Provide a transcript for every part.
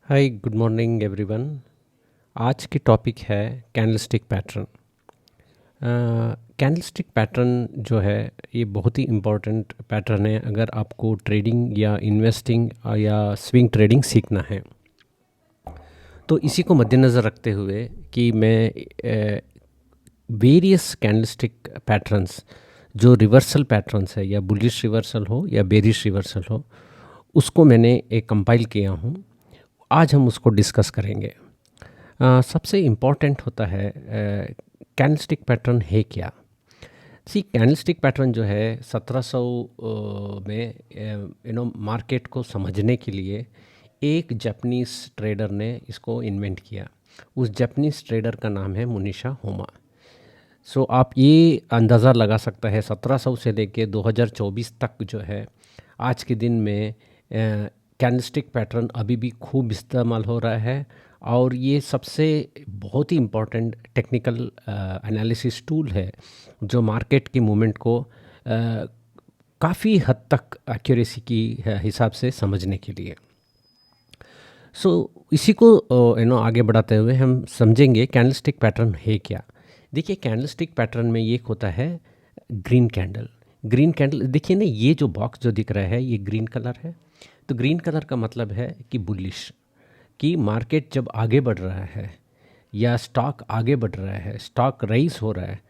Hi good morning everyone. आज की topic है कैंडलस्टिक पैटर्न। कैंडलस्टिक पैटर्न जो है ये बहुत ही इम्पोर्टेंट पैटर्न है अगर आपको ट्रेडिंग या इन्वेस्टिंग या स्विंग ट्रेडिंग सीखना है। तो इसी को मद्देनज़र रखते हुए कि मैं वेरियस कैंडलस्टिक पैटर्न्स जो रिवर्सल पैटर्न्स है या बुलिश रिवर्सल हो या बेरिश रिवर्सल हो उसको मैंने एक कंपाइल किया हूँ। आज हम उसको डिस्कस करेंगे। सबसे इम्पॉर्टेंट होता है कैंडलस्टिक पैटर्न है क्या। कैंडलस्टिक पैटर्न जो है 1700 में मार्केट को समझने के लिए एक जापानीज़ ट्रेडर ने इसको इन्वेंट किया। उस जापानीज़ ट्रेडर का नाम है मुनीशा होमा। आप ये अंदाज़ा लगा सकता है 1700 से लेके 2024 तक जो है आज के दिन में कैंडलस्टिक पैटर्न अभी भी खूब इस्तेमाल हो रहा है और ये सबसे बहुत ही इम्पॉर्टेंट टेक्निकल एनालिसिस टूल है जो मार्केट की मूवमेंट को काफ़ी हद तक एक्यूरेसी की हिसाब से समझने के लिए। इसी को आगे बढ़ाते हुए हम समझेंगे कैंडलस्टिक पैटर्न है क्या। देखिए कैंडलस्टिक पैटर्न में ये होता है ग्रीन कैंडल। ग्रीन कैंडल देखिए ना, ये जो बॉक्स जो दिख रहा है ये ग्रीन कलर है। तो ग्रीन कलर का मतलब है कि बुलिश, कि मार्केट जब आगे बढ़ रहा है या स्टॉक आगे बढ़ रहा है, स्टॉक राइज हो रहा है,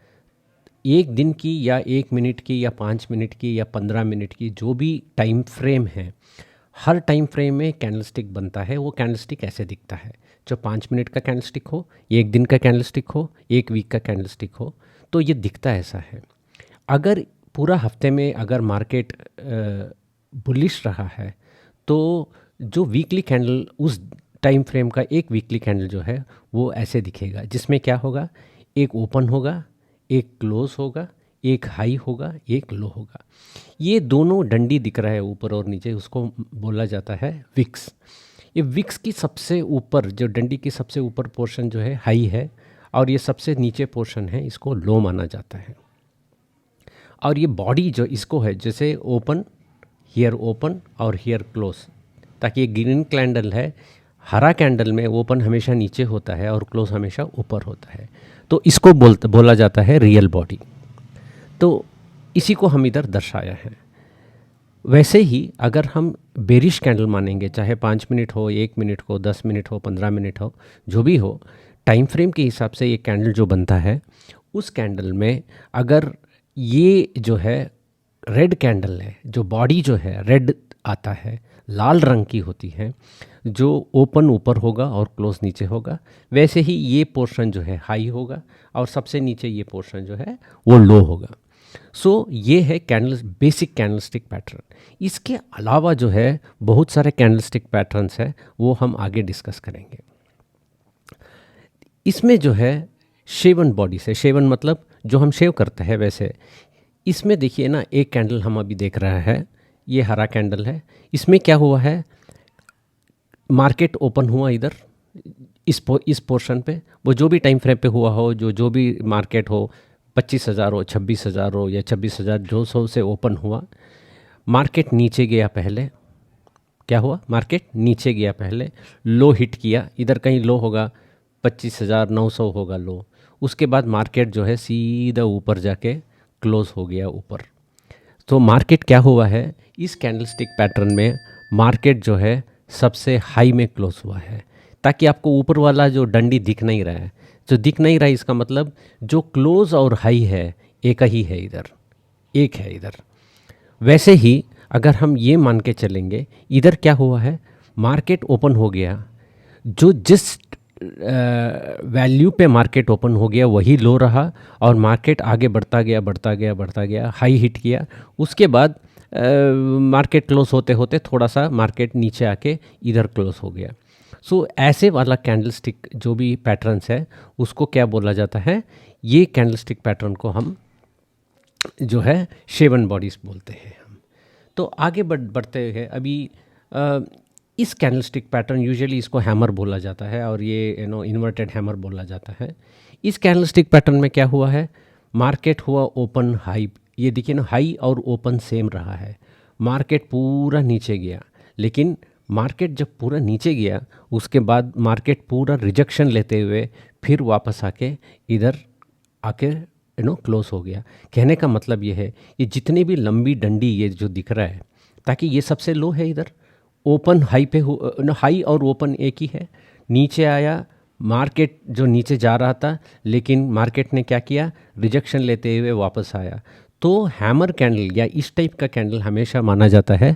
एक दिन की या एक मिनट की या 5 मिनट की या 15 मिनट की जो भी टाइम फ्रेम है, हर टाइम फ्रेम में कैंडलस्टिक बनता है। वो कैंडलस्टिक ऐसे दिखता है, जो 5 मिनट का कैंडलस्टिक हो, एक दिन का कैंडलस्टिक हो, एक वीक का कैंडलस्टिक हो, तो ये दिखता ऐसा है। अगर पूरा हफ्ते में अगर मार्केट बुलिश रहा है तो जो वीकली कैंडल उस टाइम फ्रेम का एक वीकली कैंडल जो है वो ऐसे दिखेगा, जिसमें क्या होगा, एक ओपन होगा, एक क्लोज होगा, एक हाई होगा, एक लो होगा। ये दोनों डंडी दिख रहा है ऊपर और नीचे, उसको बोला जाता है विक्स। ये विक्स की सबसे ऊपर जो डंडी की सबसे ऊपर पोर्शन जो है हाई है और ये सबसे नीचे पोर्शन है इसको लो माना जाता है। और ये बॉडी जो इसको है जैसे ओपन, हियर ओपन और हियर क्लोज, ताकि ये ग्रीन कैंडल है, हरा कैंडल में ओपन हमेशा नीचे होता है और क्लोज हमेशा ऊपर होता है, तो इसको बोला जाता है रियल बॉडी। तो इसी को हम इधर दर्शाया है। वैसे ही अगर हम बेरिश कैंडल मानेंगे, चाहे 5 मिनट हो, 1 मिनट हो, 10 मिनट हो, 15 मिनट हो, जो भी हो, टाइम फ्रेम के हिसाब से ये कैंडल जो बनता है, उस कैंडल में अगर ये जो है रेड कैंडल है, जो बॉडी जो है रेड आता है, लाल रंग की होती है, जो ओपन ऊपर होगा और क्लोज नीचे होगा, वैसे ही ये पोर्शन जो है हाई होगा और सबसे नीचे ये पोर्शन जो है वो लो होगा। ये है बेसिक कैंडलस्टिक पैटर्न। इसके अलावा जो है बहुत सारे कैंडलस्टिक पैटर्न्स है, वो हम आगे डिस्कस करेंगे। इसमें जो है शेवन बॉडी से, शेवन मतलब जो हम शेव करते हैं, वैसे इसमें देखिए ना, एक कैंडल हम अभी देख रहा है, ये हरा कैंडल है। इसमें क्या हुआ है, मार्केट ओपन हुआ इधर इस पोर्शन पे, वो जो भी टाइम फ्रेम पे हुआ हो, जो भी मार्केट हो, 25,000 हो, 26,000 हो या 26,200 से ओपन हुआ। मार्केट नीचे गया, पहले क्या हुआ, मार्केट नीचे गया, पहले लो हिट किया, इधर कहीं लो होगा, 25,900 होगा लो। उसके बाद मार्केट जो है सीधा ऊपर जाके क्लोज हो गया ऊपर। तो मार्केट क्या हुआ है, इस कैंडलस्टिक पैटर्न में मार्केट जो है सबसे हाई में क्लोज हुआ है, ताकि आपको ऊपर वाला जो डंडी दिख नहीं रहा है, जो दिख नहीं रहा है इसका मतलब जो क्लोज और हाई है एक ही है इधर, एक है इधर। वैसे ही अगर हम ये मान के चलेंगे, इधर क्या हुआ है, मार्केट ओपन हो गया, जो जिस वैल्यू पे मार्केट ओपन हो गया वही लो रहा और मार्केट आगे बढ़ता गया बढ़ता गया बढ़ता गया, हाई हिट किया। उसके बाद मार्केट क्लोज होते होते थोड़ा सा मार्केट नीचे आके इधर क्लोज हो गया। ऐसे वाला कैंडलस्टिक जो भी पैटर्न्स है उसको क्या बोला जाता है, ये कैंडलस्टिक पैटर्न को हम जो है शेवन बॉडीज बोलते हैं हम। तो आगे बढ़ते हैं अभी इस कैंडलस्टिक पैटर्न, यूजुअली इसको हैमर बोला जाता है और ये इन्वर्टेड हैमर बोला जाता है। इस कैंडलस्टिक पैटर्न में क्या हुआ है, मार्केट हुआ ओपन हाई, ये देखिए ना, हाई और ओपन सेम रहा है, मार्केट पूरा नीचे गया, लेकिन मार्केट जब पूरा नीचे गया उसके बाद मार्केट पूरा रिजेक्शन लेते हुए फिर वापस आके इधर आके क्लोज हो गया। कहने का मतलब ये है कि जितनी भी लंबी डंडी ये जो दिख रहा है, ताकि ये सबसे लो है इधर, ओपन हाई पे हाई और ओपन एक ही है। नीचे आया मार्केट जो नीचे जा रहा था, लेकिन मार्केट ने क्या किया, रिजेक्शन लेते हुए वापस आया। तो हैमर कैंडल या इस टाइप का कैंडल हमेशा माना जाता है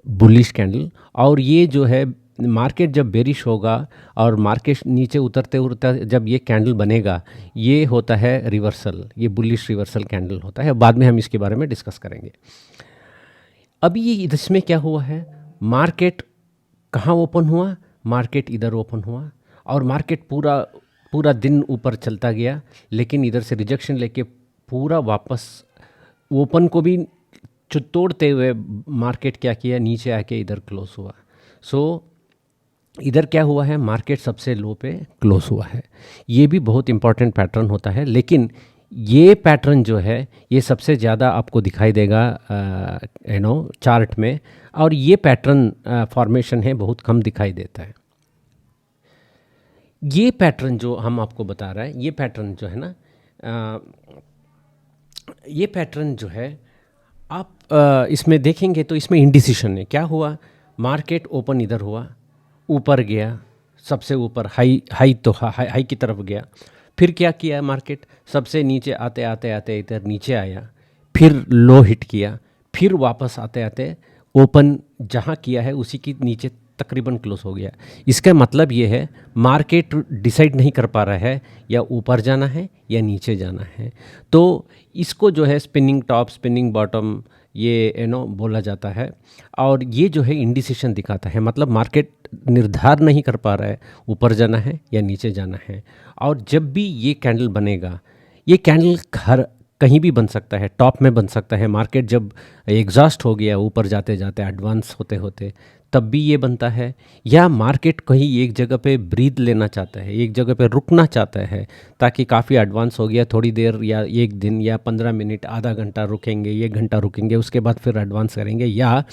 बुलिश कैंडल। और ये जो है मार्केट जब बेरिश होगा और मार्केट नीचे उतरते उतरते जब ये कैंडल बनेगा, ये होता है रिवर्सल, ये बुलिश रिवर्सल कैंडल होता है। बाद में हम इसके बारे में डिस्कस करेंगे। अभी ये इसमें क्या हुआ है, मार्केट कहाँ ओपन हुआ, मार्केट इधर ओपन हुआ और मार्केट पूरा पूरा दिन ऊपर चलता गया, लेकिन इधर से रिजेक्शन लेके पूरा वापस ओपन को भी तोड़ते हुए मार्केट क्या किया, नीचे आके इधर क्लोज हुआ। सो इधर क्या हुआ है, मार्केट सबसे लो पे क्लोज हुआ है। ये भी बहुत इंपॉर्टेंट पैटर्न होता है, लेकिन ये पैटर्न जो है ये सबसे ज़्यादा आपको दिखाई देगा चार्ट में, और ये पैटर्न फॉर्मेशन है बहुत कम दिखाई देता है। ये पैटर्न जो हम आपको बता रहे हैं, ये पैटर्न जो है ना, ये पैटर्न जो है आप इसमें देखेंगे तो इसमें इंडिसिशन है। क्या हुआ, मार्केट ओपन इधर हुआ, ऊपर गया, सबसे ऊपर हाई तो हाई की तरफ गया, फिर क्या किया मार्केट, सबसे नीचे आते आते आते इधर नीचे आया, फिर लो हिट किया, फिर वापस आते आते ओपन जहाँ किया है उसी की नीचे तकरीबन क्लोज हो गया। इसका मतलब ये है मार्केट डिसाइड नहीं कर पा रहा है या ऊपर जाना है या नीचे जाना है। तो इसको जो है स्पिनिंग टॉप, स्पिनिंग बॉटम, ये बोला जाता है। और ये जो है इंडिसिशन दिखाता है, मतलब मार्केट निर्धार नहीं कर पा रहा है ऊपर जाना है या नीचे जाना है। और जब भी ये कैंडल बनेगा, ये कैंडल कहीं भी बन सकता है, टॉप में बन सकता है। मार्केट जब एग्जॉस्ट हो गया ऊपर जाते जाते एडवांस होते होते तब भी ये बनता है, या मार्केट कहीं एक जगह पे ब्रीथ लेना चाहता है, एक जगह पे रुकना चाहता है, ताकि काफ़ी एडवांस हो गया, थोड़ी देर या एक दिन या 15 मिनट, आधा घंटा रुकेंगे, 1 घंटा रुकेंगे, उसके बाद फिर एडवांस करेंगे। या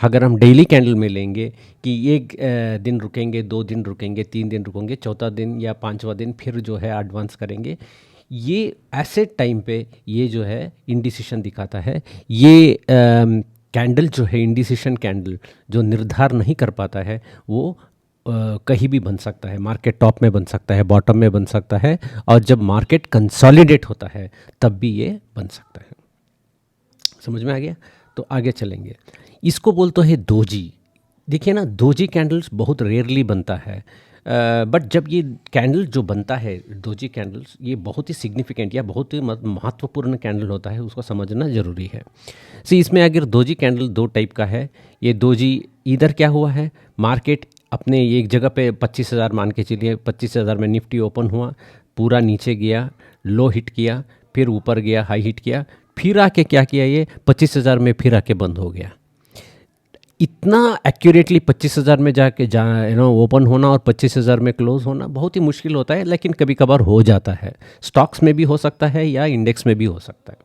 अगर हम डेली कैंडल में लेंगे कि एक दिन रुकेंगे, 2 दिन रुकेंगे, 3 दिन रुकेंगे, चौथा दिन या 5वां दिन फिर जो है एडवांस करेंगे। ये ऐसे टाइम पे ये जो है इंडिसिशन दिखाता है। ये कैंडल जो है इंडिसिशन कैंडल जो निर्धार नहीं कर पाता है, वो कहीं भी बन सकता है। मार्केट टॉप में बन सकता है, बॉटम में बन सकता है, और जब मार्केट कंसोलिडेट होता है तब भी ये बन सकता है। समझ में आ गया? तो आगे चलेंगे। इसको बोलते हैं दोजी। देखिए ना, दोजी कैंडल्स बहुत रेयरली बनता है, बट जब ये कैंडल जो बनता है दोजी कैंडल्स, ये बहुत ही सिग्निफिकेंट या बहुत ही महत्वपूर्ण कैंडल होता है, उसको समझना ज़रूरी है। इसमें अगर दोजी कैंडल 2 टाइप का है। ये दोजी इधर क्या हुआ है, मार्केट अपने एक जगह पे 25,000 मान के चलिए, 25,000 में निफ्टी ओपन हुआ, पूरा नीचे गया, लो हिट किया, फिर ऊपर गया, हाई हिट किया, फिर आके क्या किया, ये 25,000 में फिर आके बंद हो गया। इतना एक्यूरेटली 25,000 में जाके ओपन होना और 25,000 में क्लोज होना बहुत ही मुश्किल होता है, लेकिन कभी कभार हो जाता है। स्टॉक्स में भी हो सकता है या इंडेक्स में भी हो सकता है।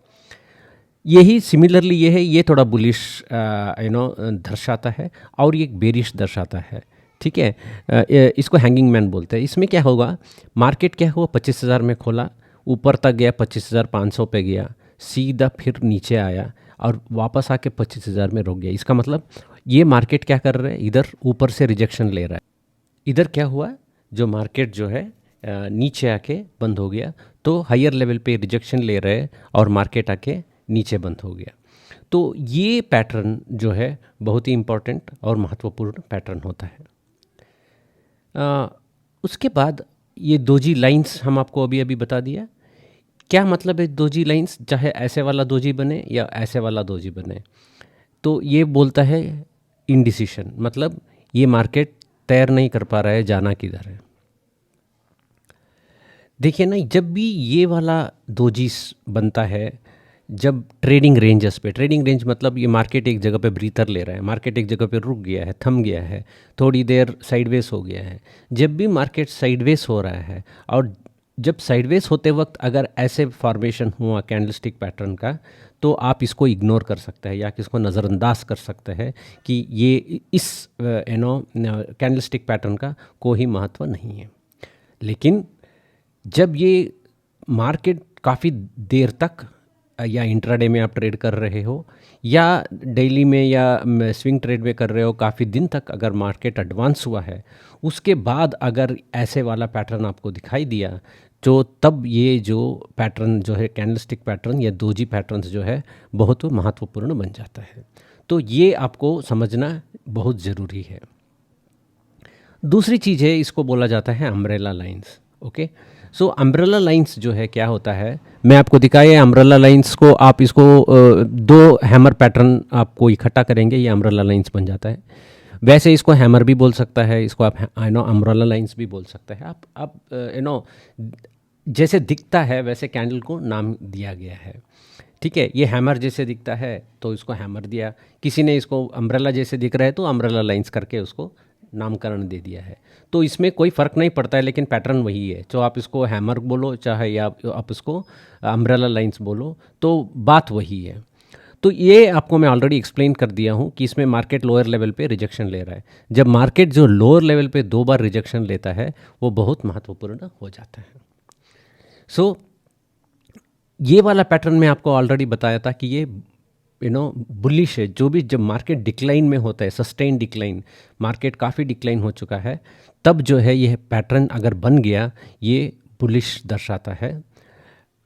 यही सिमिलरली ये है, ये थोड़ा बुलिश दर्शाता है और ये बेरिश दर्शाता है। ठीक है, इसको हैंगिंग मैन बोलते हैं। इसमें क्या होगा, मार्केट क्या हुआ, 25,000 में खोला, ऊपर तक गया, 25,500 पे गया, सीधा फिर नीचे आया और वापस आके 25,000 में रुक गया। इसका मतलब ये मार्केट क्या कर रहा है, इधर ऊपर से रिजेक्शन ले रहा है। इधर क्या हुआ, जो मार्केट जो है नीचे आके बंद हो गया, तो हायर लेवल पे रिजेक्शन ले रहे हैं और मार्केट आके नीचे बंद हो गया। तो ये पैटर्न जो है बहुत ही इम्पोर्टेंट और महत्वपूर्ण पैटर्न होता है। उसके बाद ये दोजी लाइंस हम आपको अभी अभी बता दिया। क्या मतलब है दोजी लाइंस, चाहे ऐसे वाला दोजी बने या ऐसे वाला दोजी बने, तो ये बोलता है इंडिसिशन, मतलब ये मार्केट तैर नहीं कर पा रहा है, जाना किधर है। देखिए ना, जब भी ये वाला दोजी बनता है, जब ट्रेडिंग रेंजेस पे, ट्रेडिंग रेंज मतलब ये मार्केट एक जगह पे ब्रीथर ले रहा है, मार्केट एक जगह पे रुक गया है, थम गया है, थोड़ी देर साइडवेज हो गया है। जब भी मार्केट साइडवेज हो रहा है और जब साइडवेज होते वक्त अगर ऐसे फॉर्मेशन हुआ कैंडलस्टिक पैटर्न का, तो आप इसको इग्नोर कर सकते हैं या इसको नज़रअंदाज कर सकते हैं कि ये इस कैंडलस्टिक पैटर्न का कोई महत्व नहीं है। लेकिन जब ये मार्केट काफ़ी देर तक या इंट्राडे में आप ट्रेड कर रहे हो या डेली में या स्विंग ट्रेड में कर रहे हो, काफ़ी दिन तक अगर मार्केट एडवांस हुआ है, उसके बाद अगर ऐसे वाला पैटर्न आपको दिखाई दिया, तो तब ये जो पैटर्न जो है कैंडलस्टिक पैटर्न या दोजी पैटर्न्स जो है बहुत महत्वपूर्ण बन जाता है। तो ये आपको समझना बहुत ज़रूरी है। दूसरी चीज़ है, इसको बोला जाता है अम्ब्रेला लाइंस। ओके, सो अम्ब्रेला लाइंस जो है क्या होता है, मैं आपको दिखाया अम्ब्रेला लाइंस को, आप इसको दो हैमर पैटर्न आपको इकट्ठा करेंगे, ये अम्ब्रेला लाइंस बन जाता है। वैसे इसको हैमर भी बोल सकता है, इसको आप अम्ब्रेला लाइंस भी बोल सकते हैं। आप जैसे दिखता है वैसे कैंडल को नाम दिया गया है। ठीक है, ये हैमर जैसे दिखता है तो इसको हैमर दिया, किसी ने इसको अम्ब्रेला जैसे दिख रहा है तो अम्ब्रेला लाइंस करके उसको नामकरण दे दिया है। तो इसमें कोई फ़र्क नहीं पड़ता है, लेकिन पैटर्न वही है। तो आप इसको हैमर बोलो चाहे या आप इसको अम्ब्रेला लाइंस बोलो, तो बात वही है। तो ये आपको मैं ऑलरेडी एक्सप्लेन कर दिया हूँ कि इसमें मार्केट लोअर लेवल पे रिजेक्शन ले रहा है। जब मार्केट जो लोअर लेवल पे 2 बार रिजेक्शन लेता है, वो बहुत महत्वपूर्ण हो जाता है। सो ये वाला पैटर्न मैं आपको ऑलरेडी बताया था कि ये बुलिश है। जो भी जब मार्केट डिक्लाइन में होता है, सस्टेन डिक्लाइन, मार्केट काफ़ी डिक्लाइन हो चुका है, तब जो है यह पैटर्न अगर बन गया, ये बुलिश दर्शाता है।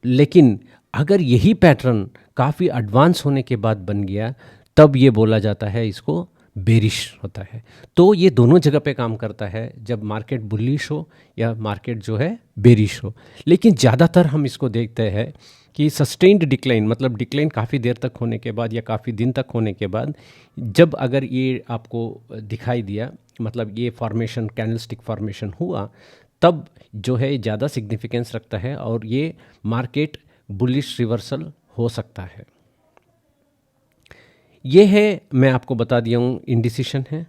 लेकिन अगर यही पैटर्न काफ़ी एडवांस होने के बाद बन गया, तब ये बोला जाता है इसको बेरिश होता है। तो ये दोनों जगह पे काम करता है, जब मार्केट बुलिश हो या मार्केट जो है बेरिश हो। लेकिन ज़्यादातर हम इसको देखते हैं कि सस्टेन्ड डिक्लाइन, मतलब डिक्लाइन काफ़ी देर तक होने के बाद या काफ़ी दिन तक होने के बाद, जब अगर ये आपको दिखाई दिया, मतलब ये फॉर्मेशन कैंडलस्टिक फॉर्मेशन हुआ, तब जो है ज़्यादा सिग्निफिकेंस रखता है और ये मार्केट बुलिश रिवर्सल हो सकता है। ये है, मैं आपको बता दिया हूँ, इंडिसिशन है।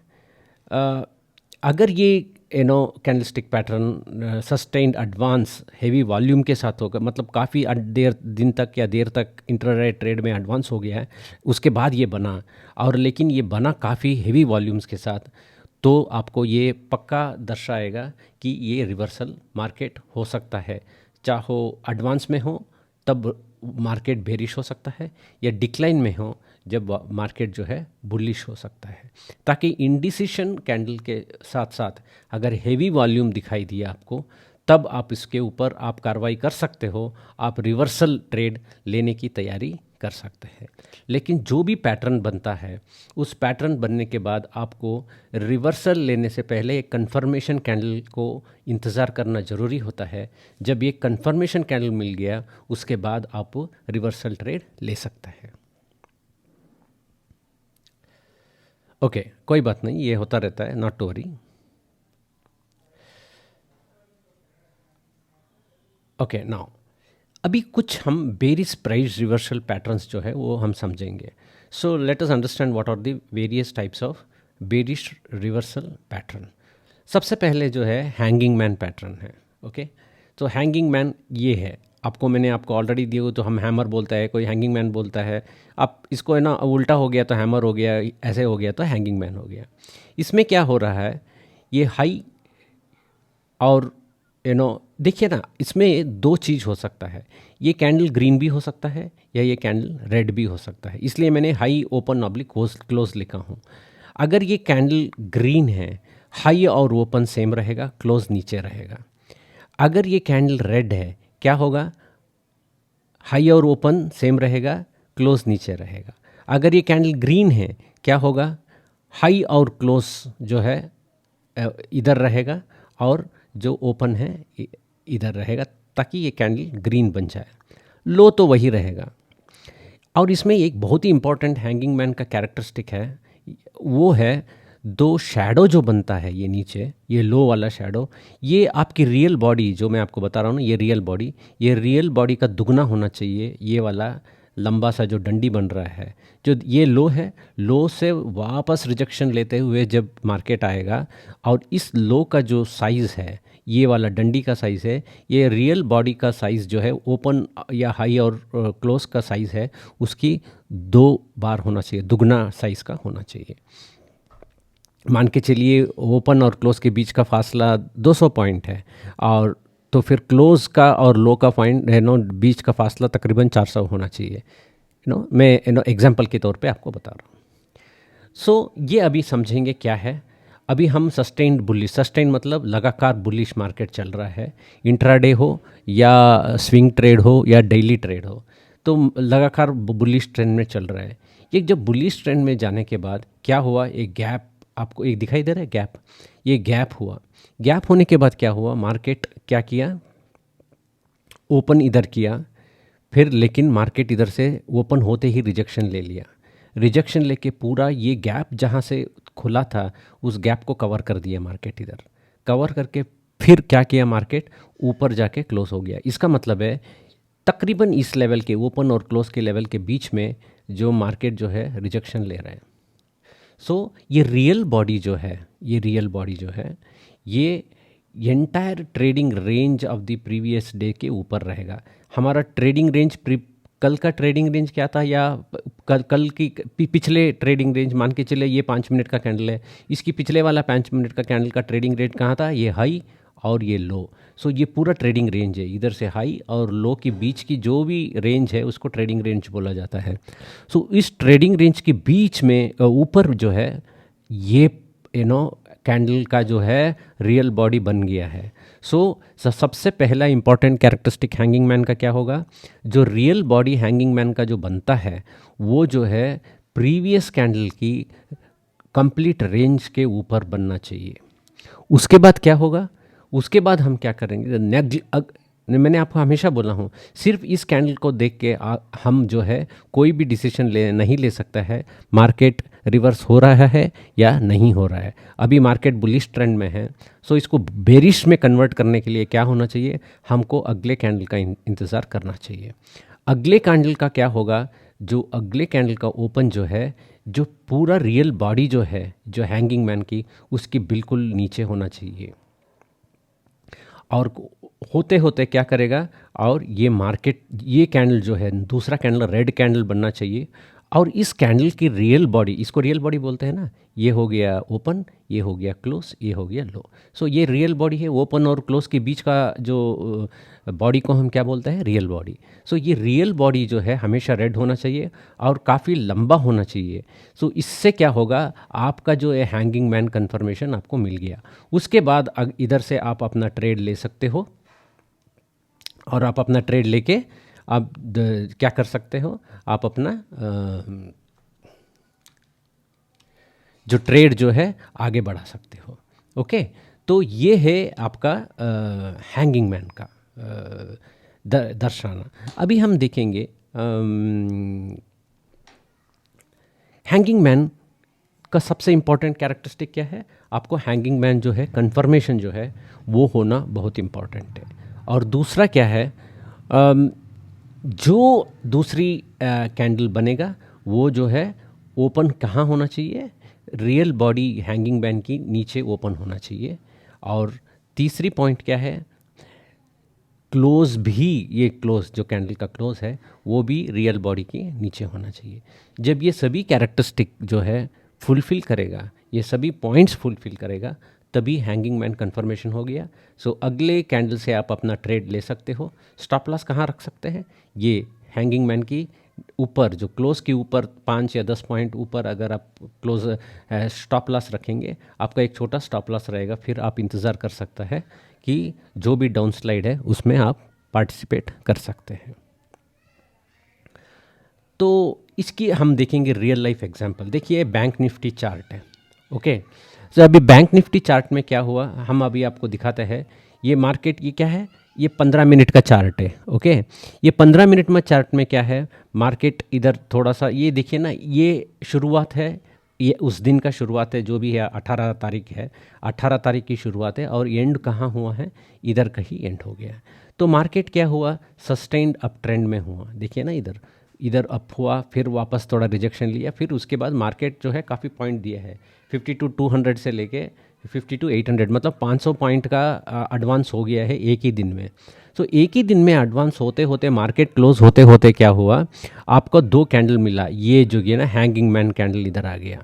अगर ये candlestick pattern sustained advance heavy volume के साथ होगा, मतलब काफ़ी देर दिन तक या देर तक इंट्राडे ट्रेड में एडवांस हो गया है, उसके बाद ये बना, और लेकिन ये बना काफ़ी हेवी वॉल्यूम्स के साथ, तो आपको ये पक्का दर्शाएगा कि ये रिवर्सल मार्केट हो सकता है। चाहो एडवांस में हो तब मार्केट बेरिश हो सकता है, या डिक्लाइन में हो जब मार्केट जो है बुलिश हो सकता है। ताकि इंडिसिशन कैंडल के साथ साथ अगर हेवी वॉल्यूम दिखाई दिया आपको, तब आप इसके ऊपर आप कार्रवाई कर सकते हो, आप रिवर्सल ट्रेड लेने की तैयारी कर सकते हैं। लेकिन जो भी पैटर्न बनता है, उस पैटर्न बनने के बाद आपको रिवर्सल लेने से पहले एक कन्फर्मेशन कैंडल को इंतज़ार करना ज़रूरी होता है। जब ये कन्फर्मेशन कैंडल मिल गया, उसके बाद आप रिवर्सल ट्रेड ले सकते हैं। ओके, कोई बात नहीं, ये होता रहता है, not to worry. Okay, now अभी कुछ हम बेरिश प्राइस रिवर्सल पैटर्न्स जो है वो हम समझेंगे। So let us understand what are the various types of bearish reversal pattern. सबसे पहले जो है हैंगिंग मैन पैटर्न है। ओके, तो हैंगिंग मैन ये है, मैंने आपको ऑलरेडी दिए हो, तो हम हैमर बोलता है, कोई हैंगिंग मैन बोलता है। आप इसको है ना, उल्टा हो गया तो हैमर हो गया, ऐसे हो गया तो हैंगिंग मैन हो गया। इसमें क्या हो रहा है, ये हाई और देखिए ना, इसमें 2 चीज़ हो सकता है। ये कैंडल ग्रीन भी हो सकता है या ये कैंडल रेड भी हो सकता है, इसलिए मैंने हाई ओपन ऑब्लिक क्लोज लिखा हूँ। अगर ये कैंडल ग्रीन है, हाई और ओपन सेम रहेगा, क्लोज नीचे रहेगा। अगर ये कैंडल रेड है, क्या होगा, हाई और ओपन सेम रहेगा, क्लोज नीचे रहेगा। अगर ये कैंडल ग्रीन है, क्या होगा, हाई और क्लोज जो है इधर रहेगा और जो ओपन है इधर रहेगा, ताकि ये कैंडल ग्रीन बन जाए। लो तो वही रहेगा। और इसमें एक बहुत ही इंपॉर्टेंट हैंगिंग मैन का कैरेक्टरिस्टिक है, वो है 2 शैडो जो बनता है, ये नीचे ये लो वाला शैडो, ये आपकी रियल बॉडी जो मैं आपको बता रहा हूँ ना, ये रियल बॉडी का दुगना होना चाहिए, ये वाला लंबा सा जो डंडी बन रहा है, जो ये लो है, लो से वापस रिजेक्शन लेते हुए जब मार्केट आएगा, और इस लो का जो साइज़ है, ये वाला डंडी का साइज़ है, ये रियल बॉडी का साइज़ जो है, ओपन या हाई और क्लोज का साइज़ है, उसकी 2 बार होना चाहिए, दुगना साइज़ का होना चाहिए। मान के चलिए ओपन और क्लोज के बीच का फासला 200 पॉइंट है, और तो फिर क्लोज का और लो का पॉइंट है नो बीच का फासला तकरीबन 400 होना चाहिए। मैं एग्जांपल के तौर पे आपको बता रहा हूँ। सो ये अभी समझेंगे क्या है। अभी हम सस्टेन्ड बुलिश, सस्टेन मतलब लगातार बुलिश मार्केट चल रहा है, इंट्राडे हो या स्विंग ट्रेड हो या डेली ट्रेड हो, तो लगातार बुलिश ट्रेंड में चल रहा है। ये जब बुलिश ट्रेंड में जाने के बाद क्या हुआ, एक गैप आपको एक दिखाई दे रहा है, गैप, ये गैप हुआ। गैप होने के बाद क्या हुआ, मार्केट क्या किया, ओपन इधर किया, फिर लेकिन मार्केट इधर से ओपन होते ही रिजेक्शन ले लिया। रिजेक्शन लेके पूरा ये गैप जहाँ से खुला था उस गैप को कवर कर दिया मार्केट, इधर कवर करके फिर क्या किया, मार्केट ऊपर जाके क्लोज हो गया। इसका मतलब है तकरीबन इस लेवल के ओपन और क्लोज के लेवल के बीच में जो मार्केट जो है रिजेक्शन ले रहा है। सो ये रियल बॉडी जो है, ये रियल बॉडी जो है, ये entire trading range of the previous day के ऊपर रहेगा। हमारा ट्रेडिंग रेंज कल का ट्रेडिंग रेंज क्या था, या कल की पिछले ट्रेडिंग रेंज मान के चले, ये 5 मिनट का कैंडल है, इसकी पिछले वाला 5 मिनट का कैंडल का ट्रेडिंग रेंज कहाँ था, ये हाई और ये लो। सो ये पूरा ट्रेडिंग रेंज है, इधर से हाई और लो के बीच की जो भी रेंज है उसको ट्रेडिंग रेंज बोला जाता है। सो इस ट्रेडिंग रेंज के बीच में ऊपर जो है ये कैंडल का जो है रियल बॉडी बन गया है। सो सबसे पहला इंपॉर्टेंट कैरेक्टरिस्टिक हैंगिंग मैन का क्या होगा, जो रियल बॉडी हैंगिंग मैन का जो बनता है वो जो है प्रीवियस कैंडल की कंप्लीट रेंज के ऊपर बनना चाहिए। उसके बाद क्या होगा, उसके बाद हम क्या करेंगे, मैंने आपको हमेशा बोला हूँ, सिर्फ इस कैंडल को देख के हम जो है कोई भी डिसीजन नहीं ले सकता है मार्केट रिवर्स हो रहा है या नहीं हो रहा है। अभी मार्केट बुलिश ट्रेंड में है, सो इसको बेरिश में कन्वर्ट करने के लिए क्या होना चाहिए, हमको अगले कैंडल का इंतज़ार करना चाहिए। अगले कैंडल का क्या होगा, जो अगले कैंडल का ओपन जो है, जो पूरा रियल बॉडी जो है जो हैंगिंग मैन की, उसकी बिल्कुल नीचे होना चाहिए। और होते होते क्या करेगा, और ये मार्केट ये कैंडल जो है दूसरा कैंडल रेड कैंडल बनना चाहिए, और इस कैंडल की रियल बॉडी, इसको रियल बॉडी बोलते हैं ना, ये हो गया ओपन, ये हो गया क्लोज, ये हो गया लो। सो ये रियल बॉडी है, ओपन और क्लोज के बीच का जो बॉडी को हम क्या बोलते हैं, रियल बॉडी। सो ये रियल बॉडी जो है हमेशा रेड होना चाहिए और काफ़ी लंबा होना चाहिए। सो इससे क्या होगा, आपका जो है हैंगिंग मैन कन्फर्मेशन आपको मिल गया। उसके बाद इधर से आप अपना ट्रेड ले सकते हो, और आप अपना ट्रेड लेके आप क्या कर सकते हो, आप अपना जो ट्रेड जो है आगे बढ़ा सकते हो। ओके, तो ये है आपका हैंगिंग मैन का दर्शाना। अभी हम देखेंगे हैंगिंग मैन का सबसे इम्पॉर्टेंट कैरेक्टरिस्टिक क्या है। आपको हैंगिंग मैन जो है कन्फर्मेशन जो है वो होना बहुत इम्पॉर्टेंट है। और दूसरा क्या है, जो दूसरी कैंडल बनेगा वो जो है ओपन कहाँ होना चाहिए, रियल बॉडी हैंगिंग मैन की नीचे ओपन होना चाहिए। और तीसरी पॉइंट क्या है, क्लोज भी, ये क्लोज जो कैंडल का क्लोज है वो भी रियल बॉडी के नीचे होना चाहिए। जब ये सभी कैरेक्टरिस्टिक जो है फुलफ़िल करेगा, ये सभी पॉइंट्स फुलफ़िल करेगा, तभी हैंगिंग मैन कन्फर्मेशन हो गया। सो अगले कैंडल से आप अपना ट्रेड ले सकते हो। स्टॉप लॉस कहाँ रख सकते हैं, ये हैंगिंग मैन की ऊपर, जो क्लोज के ऊपर 5 या 10 पॉइंट ऊपर अगर आप क्लोज स्टॉप लॉस रखेंगे, आपका एक छोटा स्टॉप लॉस रहेगा। फिर आप इंतज़ार कर सकता है कि जो भी डाउन स्लाइड है उसमें आप पार्टिसिपेट कर सकते हैं। तो इसकी हम देखेंगे रियल लाइफ एग्जांपल। देखिए बैंक निफ्टी चार्ट है। ओके, तो अभी बैंक निफ्टी चार्ट में क्या हुआ, हम अभी आपको दिखाते हैं। ये मार्केट, ये क्या है, ये 15 मिनट का चार्ट है। ओके, ये 15 मिनट में चार्ट में क्या है, मार्केट इधर थोड़ा सा, ये देखिए ना, ये शुरुआत है, ये उस दिन का शुरुआत है जो भी है, 18 तारीख है, 18 तारीख की शुरुआत है, और एंड कहाँ हुआ है, इधर कहीं एंड हो गया। तो मार्केट क्या हुआ, सस्टेन्ड अप ट्रेंड में हुआ। देखिए ना, इधर इधर अप हुआ, फिर वापस थोड़ा रिजेक्शन लिया, फिर उसके बाद मार्केट जो है काफ़ी पॉइंट दिया है 52 से लेके 52 मतलब 500 पॉइंट का एडवांस हो गया है एक ही दिन में। तो एक ही दिन में एडवांस होते होते मार्केट क्लोज होते होते क्या हुआ, आपको दो कैंडल मिला, ये जो ये ना हैंगिंग मैन कैंडल इधर आ गया।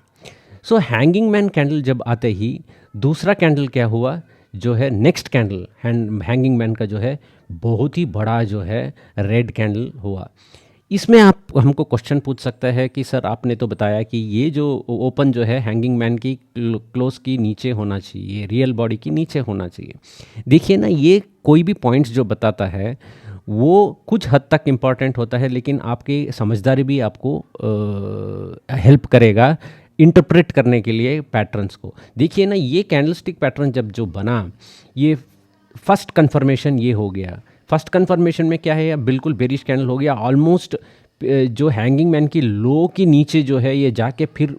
सो हैंगिंग मैन कैंडल जब आते ही दूसरा कैंडल क्या हुआ, जो है नेक्स्ट कैंडल हैंगिंग मैन का जो है बहुत ही बड़ा जो है रेड कैंडल हुआ। इसमें आप हमको क्वेश्चन पूछ सकता है कि सर आपने तो बताया कि ये जो ओपन जो है हैंगिंग मैन की क्लोज की नीचे होना चाहिए, रियल बॉडी की नीचे होना चाहिए। देखिए ना, ये कोई भी पॉइंट्स जो बताता है वो कुछ हद तक इम्पॉर्टेंट होता है, लेकिन आपकी समझदारी भी आपको हेल्प करेगा इंटरप्रेट करने के लिए पैटर्न्स को। देखिए ना, ये कैंडलस्टिक पैटर्न जब जो बना, ये फर्स्ट कन्फर्मेशन ये हो गया। फर्स्ट कन्फर्मेशन में क्या है, या बिल्कुल बेरिश कैंडल हो गया ऑलमोस्ट, जो हैंगिंग मैन की लो के नीचे जो है ये जाके फिर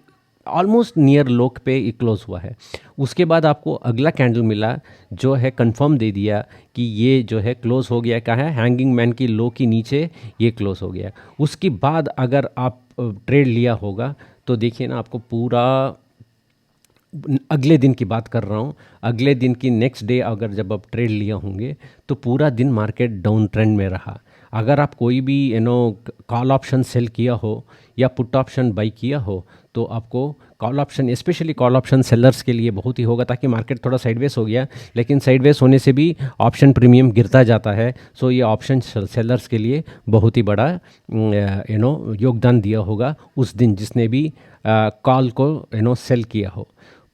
ऑलमोस्ट नियर लो पे क्लोज हुआ है। उसके बाद आपको अगला कैंडल मिला जो है कंफर्म दे दिया कि ये जो है क्लोज हो गया, क्या है हैंगिंग मैन की लो के नीचे ये क्लोज हो गया। उसके बाद अगर आप ट्रेड लिया होगा तो देखिए ना, आपको पूरा अगले दिन की बात कर रहा हूँ, अगले दिन की नेक्स्ट डे अगर जब आप ट्रेड लिया होंगे तो पूरा दिन मार्केट डाउन ट्रेंड में रहा। अगर आप कोई भी कॉल ऑप्शन सेल किया हो या पुट ऑप्शन बाई किया हो तो आपको call option, specially call option sellers के लिए बहुत ही होगा, ताकि मार्केट थोड़ा साइडवेज हो गया, लेकिन साइडवेज होने से भी ऑप्शन प्रीमियम गिरता जाता है। सो ये ऑप्शन सेलर्स के लिए बहुत ही बड़ा योगदान दिया होगा उस दिन जिसने भी कॉल को सेल किया हो।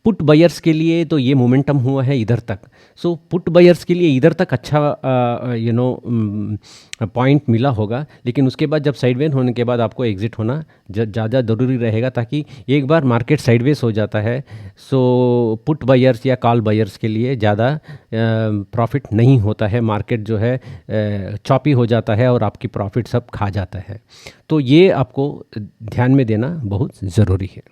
पुट बायर्स के लिए तो ये मोमेंटम हुआ है इधर तक। सो पुट बायर्स के लिए इधर तक अच्छा पॉइंट मिला होगा, लेकिन उसके बाद जब साइडवेज होने के बाद आपको एग्जिट होना ज़्यादा ज़रूरी रहेगा, ताकि एक बार मार्केट साइडवेज हो जाता है सो पुट बायर्स या कॉल बायर्स के लिए ज़्यादा प्रॉफिट नहीं होता है। मार्केट जो है चॉपी हो जाता है और आपकी प्रॉफिट सब खा जाता है। तो ये आपको ध्यान में देना बहुत ज़रूरी है।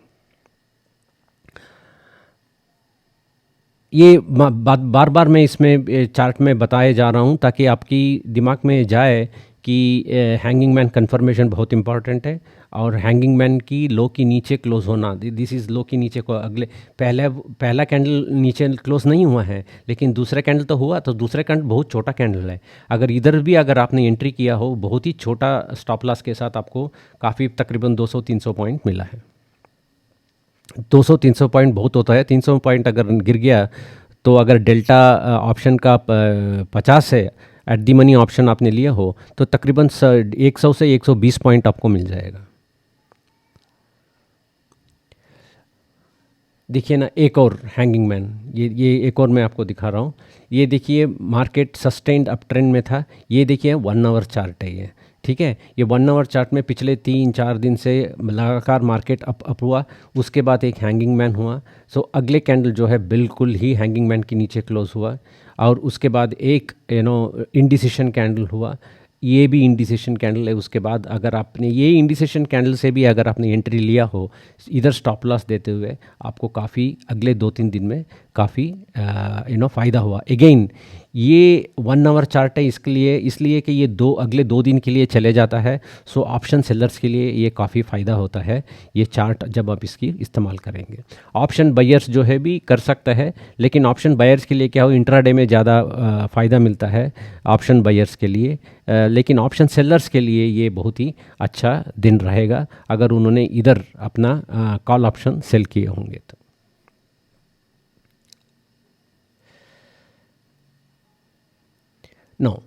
ये बात बार बार मैं इसमें चार्ट में बताए जा रहा हूँ ताकि आपकी दिमाग में जाए कि हैंगिंग मैन कन्फर्मेशन बहुत इंपॉर्टेंट है, और हैंगिंग मैन की लो की नीचे क्लोज होना, दिस इज़ लो की नीचे को अगले पहला कैंडल नीचे क्लोज नहीं हुआ है, लेकिन दूसरा कैंडल तो हुआ, तो दूसरा कैंडल बहुत छोटा कैंडल है। अगर इधर भी अगर आपने एंट्री किया हो बहुत ही छोटा स्टॉप लॉस के साथ, आपको काफ़ी तकरीबन 200-300 पॉइंट मिला है। 200-300 पॉइंट बहुत होता है। 300 पॉइंट अगर गिर गया तो अगर डेल्टा ऑप्शन का 50 है, एट दी मनी ऑप्शन आपने लिया हो, तो तकरीबन 100 से 120 पॉइंट आपको मिल जाएगा। देखिए ना, एक और हैंगिंग मैन, ये एक और मैं आपको दिखा रहा हूँ। ये देखिए, मार्केट सस्टेन्ड अप ट्रेंड में था। ये देखिए 1 आवर चार्ट है ये, ठीक है। ये 1 आवर चार्ट में पिछले 3-4 दिन से लगातार मार्केट अप हुआ। उसके बाद एक हैंगिंग मैन हुआ। सो अगले कैंडल जो है बिल्कुल ही हैंगिंग मैन के नीचे क्लोज हुआ, और उसके बाद एक इंडिसिशन कैंडल हुआ। ये भी इंडिसिशन कैंडल है। उसके बाद अगर आपने ये इंडिसिशन कैंडल से भी अगर आपने एंट्री लिया हो इधर स्टॉप लॉस देते हुए, आपको काफ़ी अगले 2-3 दिन में काफ़ी फ़ायदा हुआ। अगेन ये 1 आवर चार्ट है, इसलिए कि ये अगले 2 दिन के लिए चले जाता है। सो ऑप्शन सेलर्स के लिए ये काफ़ी फ़ायदा होता है ये चार्ट जब आप इसकी इस्तेमाल करेंगे। ऑप्शन बायर्स जो है भी कर सकता है, लेकिन ऑप्शन बायर्स के लिए क्या हो, इंट्राडे में ज़्यादा फ़ायदा मिलता है ऑप्शन बायर्स के लिए, लेकिन ऑप्शन सेलर्स के लिए ये बहुत ही अच्छा दिन रहेगा अगर उन्होंने इधर अपना कॉल ऑप्शन सेल किए होंगे तो। नो,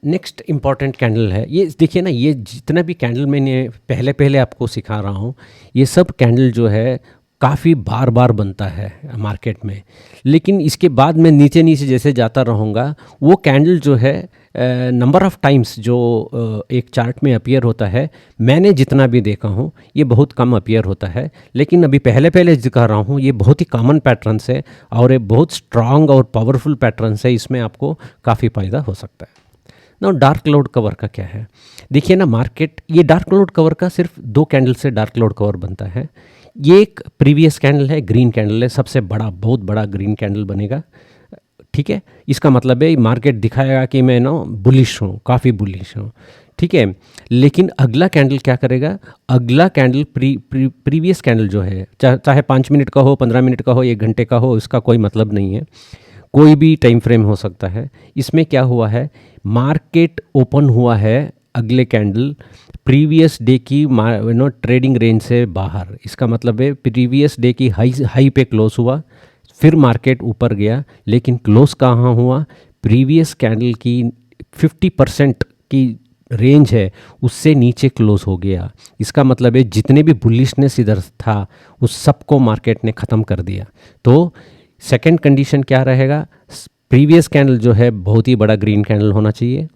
नेक्स्ट इम्पॉर्टेंट कैंडल है ये। देखिए ना, ये जितना भी कैंडल मैंने पहले आपको सिखा रहा हूँ, ये सब कैंडल जो है काफ़ी बार बार बनता है मार्केट में, लेकिन इसके बाद मैं नीचे जैसे जाता रहूँगा, वो कैंडल जो है नंबर ऑफ़ टाइम्स जो एक चार्ट में अपीयर होता है, मैंने जितना भी देखा हूँ ये बहुत कम अपीयर होता है। लेकिन अभी पहले दिखा रहा हूँ, ये बहुत ही कॉमन पैटर्न्स है और ये बहुत स्ट्रांग और पावरफुल पैटर्न्स है। इसमें आपको काफ़ी फ़ायदा हो सकता है ना। डार्क क्लाउड कवर का क्या है, देखिए ना, मार्केट ये डार्क क्लाउड कवर का सिर्फ 2 कैंडल से डार्क क्लाउड कवर बनता है। ये एक प्रीवियस कैंडल है, ग्रीन कैंडल है, सबसे बड़ा, बहुत बड़ा ग्रीन कैंडल बनेगा, ठीक है। इसका मतलब है मार्केट दिखाएगा कि मैं बुलिश हूँ, काफ़ी बुलिश हूँ, ठीक है। लेकिन अगला कैंडल क्या करेगा, अगला कैंडल प्रीवियस कैंडल जो है, चाहे 5 मिनट का हो, 15 मिनट का हो, 1 घंटे का हो, इसका कोई मतलब नहीं है, कोई भी टाइम फ्रेम हो सकता है। इसमें क्या हुआ है, मार्केट ओपन हुआ है अगले कैंडल प्रीवियस डे की ट्रेडिंग रेंज से बाहर। इसका मतलब है प्रीवियस डे की हाई पे क्लोज हुआ, फिर मार्केट ऊपर गया, लेकिन क्लोज कहाँ हुआ, प्रीवियस कैंडल की 50% की रेंज है उससे नीचे क्लोज हो गया। इसका मतलब है जितने भी बुलिशनेस इधर था उस सबको मार्केट ने ख़त्म कर दिया। तो सेकंड कंडीशन क्या रहेगा, प्रीवियस कैंडल जो है बहुत ही बड़ा ग्रीन कैंडल होना चाहिए।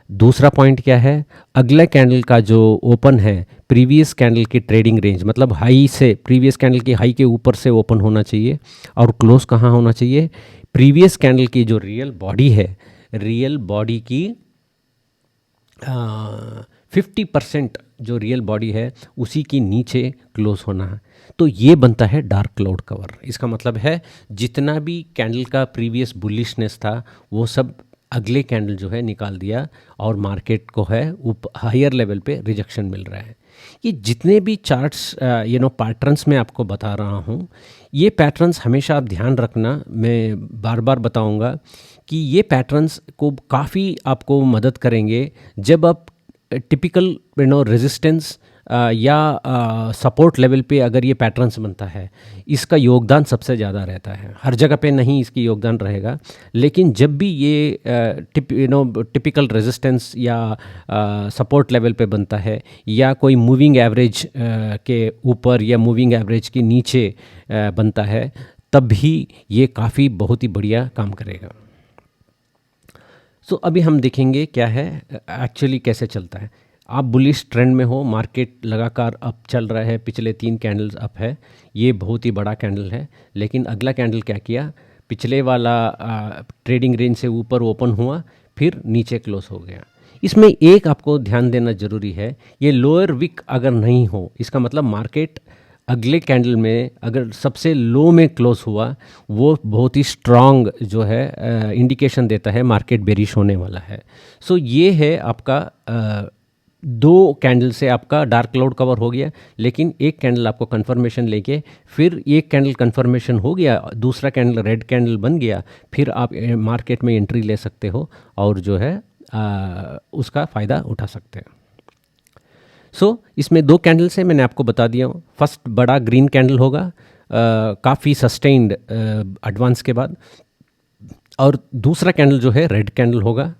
दूसरा पॉइंट क्या है, अगले कैंडल का जो ओपन है प्रीवियस कैंडल की ट्रेडिंग रेंज, मतलब हाई से, प्रीवियस कैंडल की हाई के ऊपर से ओपन होना चाहिए। और क्लोज कहाँ होना चाहिए, प्रीवियस कैंडल की जो रियल बॉडी है, रियल बॉडी की 50% जो रियल बॉडी है उसी की नीचे क्लोज होना है। तो ये बनता है डार्क क्लाउड कवर। इसका मतलब है जितना भी कैंडल का प्रीवियस बुलिशनेस था वो सब अगले कैंडल जो है निकाल दिया और मार्केट को है हायर लेवल पे रिजेक्शन मिल रहा है। ये जितने भी चार्ट्स पैटर्न्स मैं आपको बता रहा हूँ, ये पैटर्न्स हमेशा आप ध्यान रखना, मैं बार बार बताऊँगा कि ये पैटर्न्स को काफ़ी आपको मदद करेंगे जब आप टिपिकल रेजिस्टेंस या सपोर्ट लेवल पे अगर ये पैटर्न्स बनता है, इसका योगदान सबसे ज़्यादा रहता है। हर जगह पे नहीं इसकी योगदान रहेगा, लेकिन जब भी ये टिपिकल रेजिस्टेंस या सपोर्ट लेवल पे बनता है या कोई मूविंग एवरेज के ऊपर या मूविंग एवरेज के नीचे बनता है, तब भी ये काफ़ी बहुत ही बढ़िया काम करेगा। सो अभी हम देखेंगे क्या है एक्चुअली कैसे चलता है। आप बुलिश ट्रेंड में हो, मार्केट लगातार अप चल रहा है, पिछले 3 कैंडल्स अप है, ये बहुत ही बड़ा कैंडल है। लेकिन अगला कैंडल क्या किया, पिछले वाला ट्रेडिंग रेंज से ऊपर ओपन हुआ, फिर नीचे क्लोज हो गया। इसमें एक आपको ध्यान देना ज़रूरी है, ये लोअर विक अगर नहीं हो, इसका मतलब मार्केट अगले कैंडल में अगर सबसे लो में क्लोज हुआ, वो बहुत ही स्ट्रॉन्ग जो है इंडिकेशन देता है मार्केट बेरिश होने वाला है। सो ये है आपका 2 कैंडल से आपका डार्क क्लाउड कवर हो गया। लेकिन एक कैंडल आपको कंफर्मेशन लेके, फिर एक कैंडल कंफर्मेशन हो गया, दूसरा कैंडल रेड कैंडल बन गया, फिर आप मार्केट में एंट्री ले सकते हो और जो है उसका फ़ायदा उठा सकते हो। इसमें 2 कैंडल्स हैं, मैंने आपको बता दिया हूँ। फर्स्ट बड़ा ग्रीन कैंडल होगा काफ़ी सस्टेन्ड एडवांस के बाद, और दूसरा कैंडल जो है रेड कैंडल होगा।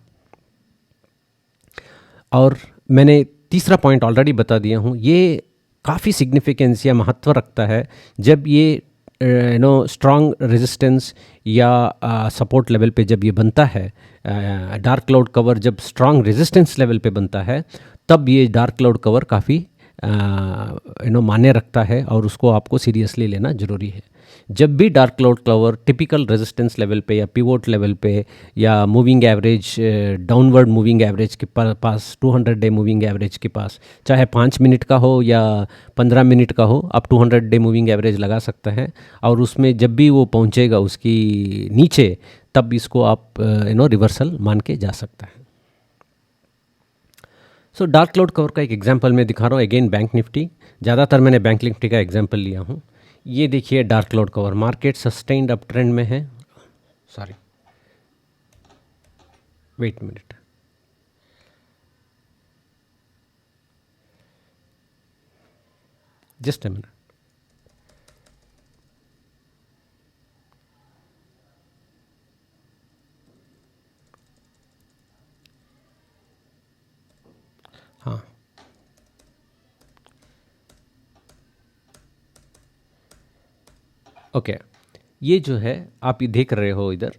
और मैंने तीसरा पॉइंट ऑलरेडी बता दिया हूँ, ये काफ़ी सिग्निफिकेंस या महत्व रखता है जब ये स्ट्रॉन्ग रेजिस्टेंस या सपोर्ट लेवल पे जब ये बनता है। डार्क क्लाउड कवर जब स्ट्रॉन्ग रेजिस्टेंस लेवल पे बनता है, तब ये डार्क क्लाउड कवर काफ़ी मान्य रखता है और उसको आपको सीरियसली लेना ज़रूरी है। जब भी dark cloud cover typical resistance level पे या पिवोट लेवल पे या moving average, downward moving average के पास, 200 डे मूविंग एवरेज के पास, चाहे 5 मिनट का हो या 15 मिनट का हो, आप 200 डे मूविंग एवरेज लगा सकते हैं। और उसमें जब भी वो पहुंचेगा उसकी नीचे, तब इसको आप रिवर्सल मान के जा सकता है। डार्क क्लाउड कवर का एक एग्जांपल मैं दिखा रहा हूँ, अगेन बैंक निफ्टी। ज़्यादातर मैंने बैंक निफ्टी का एग्जांपल लिया हूँ। ये देखिए dark cloud cover, market sustained up trend में है। Sorry, wait minute, just a minute. हाँ, ओके, ये जो है आप ये देख रहे हो इधर,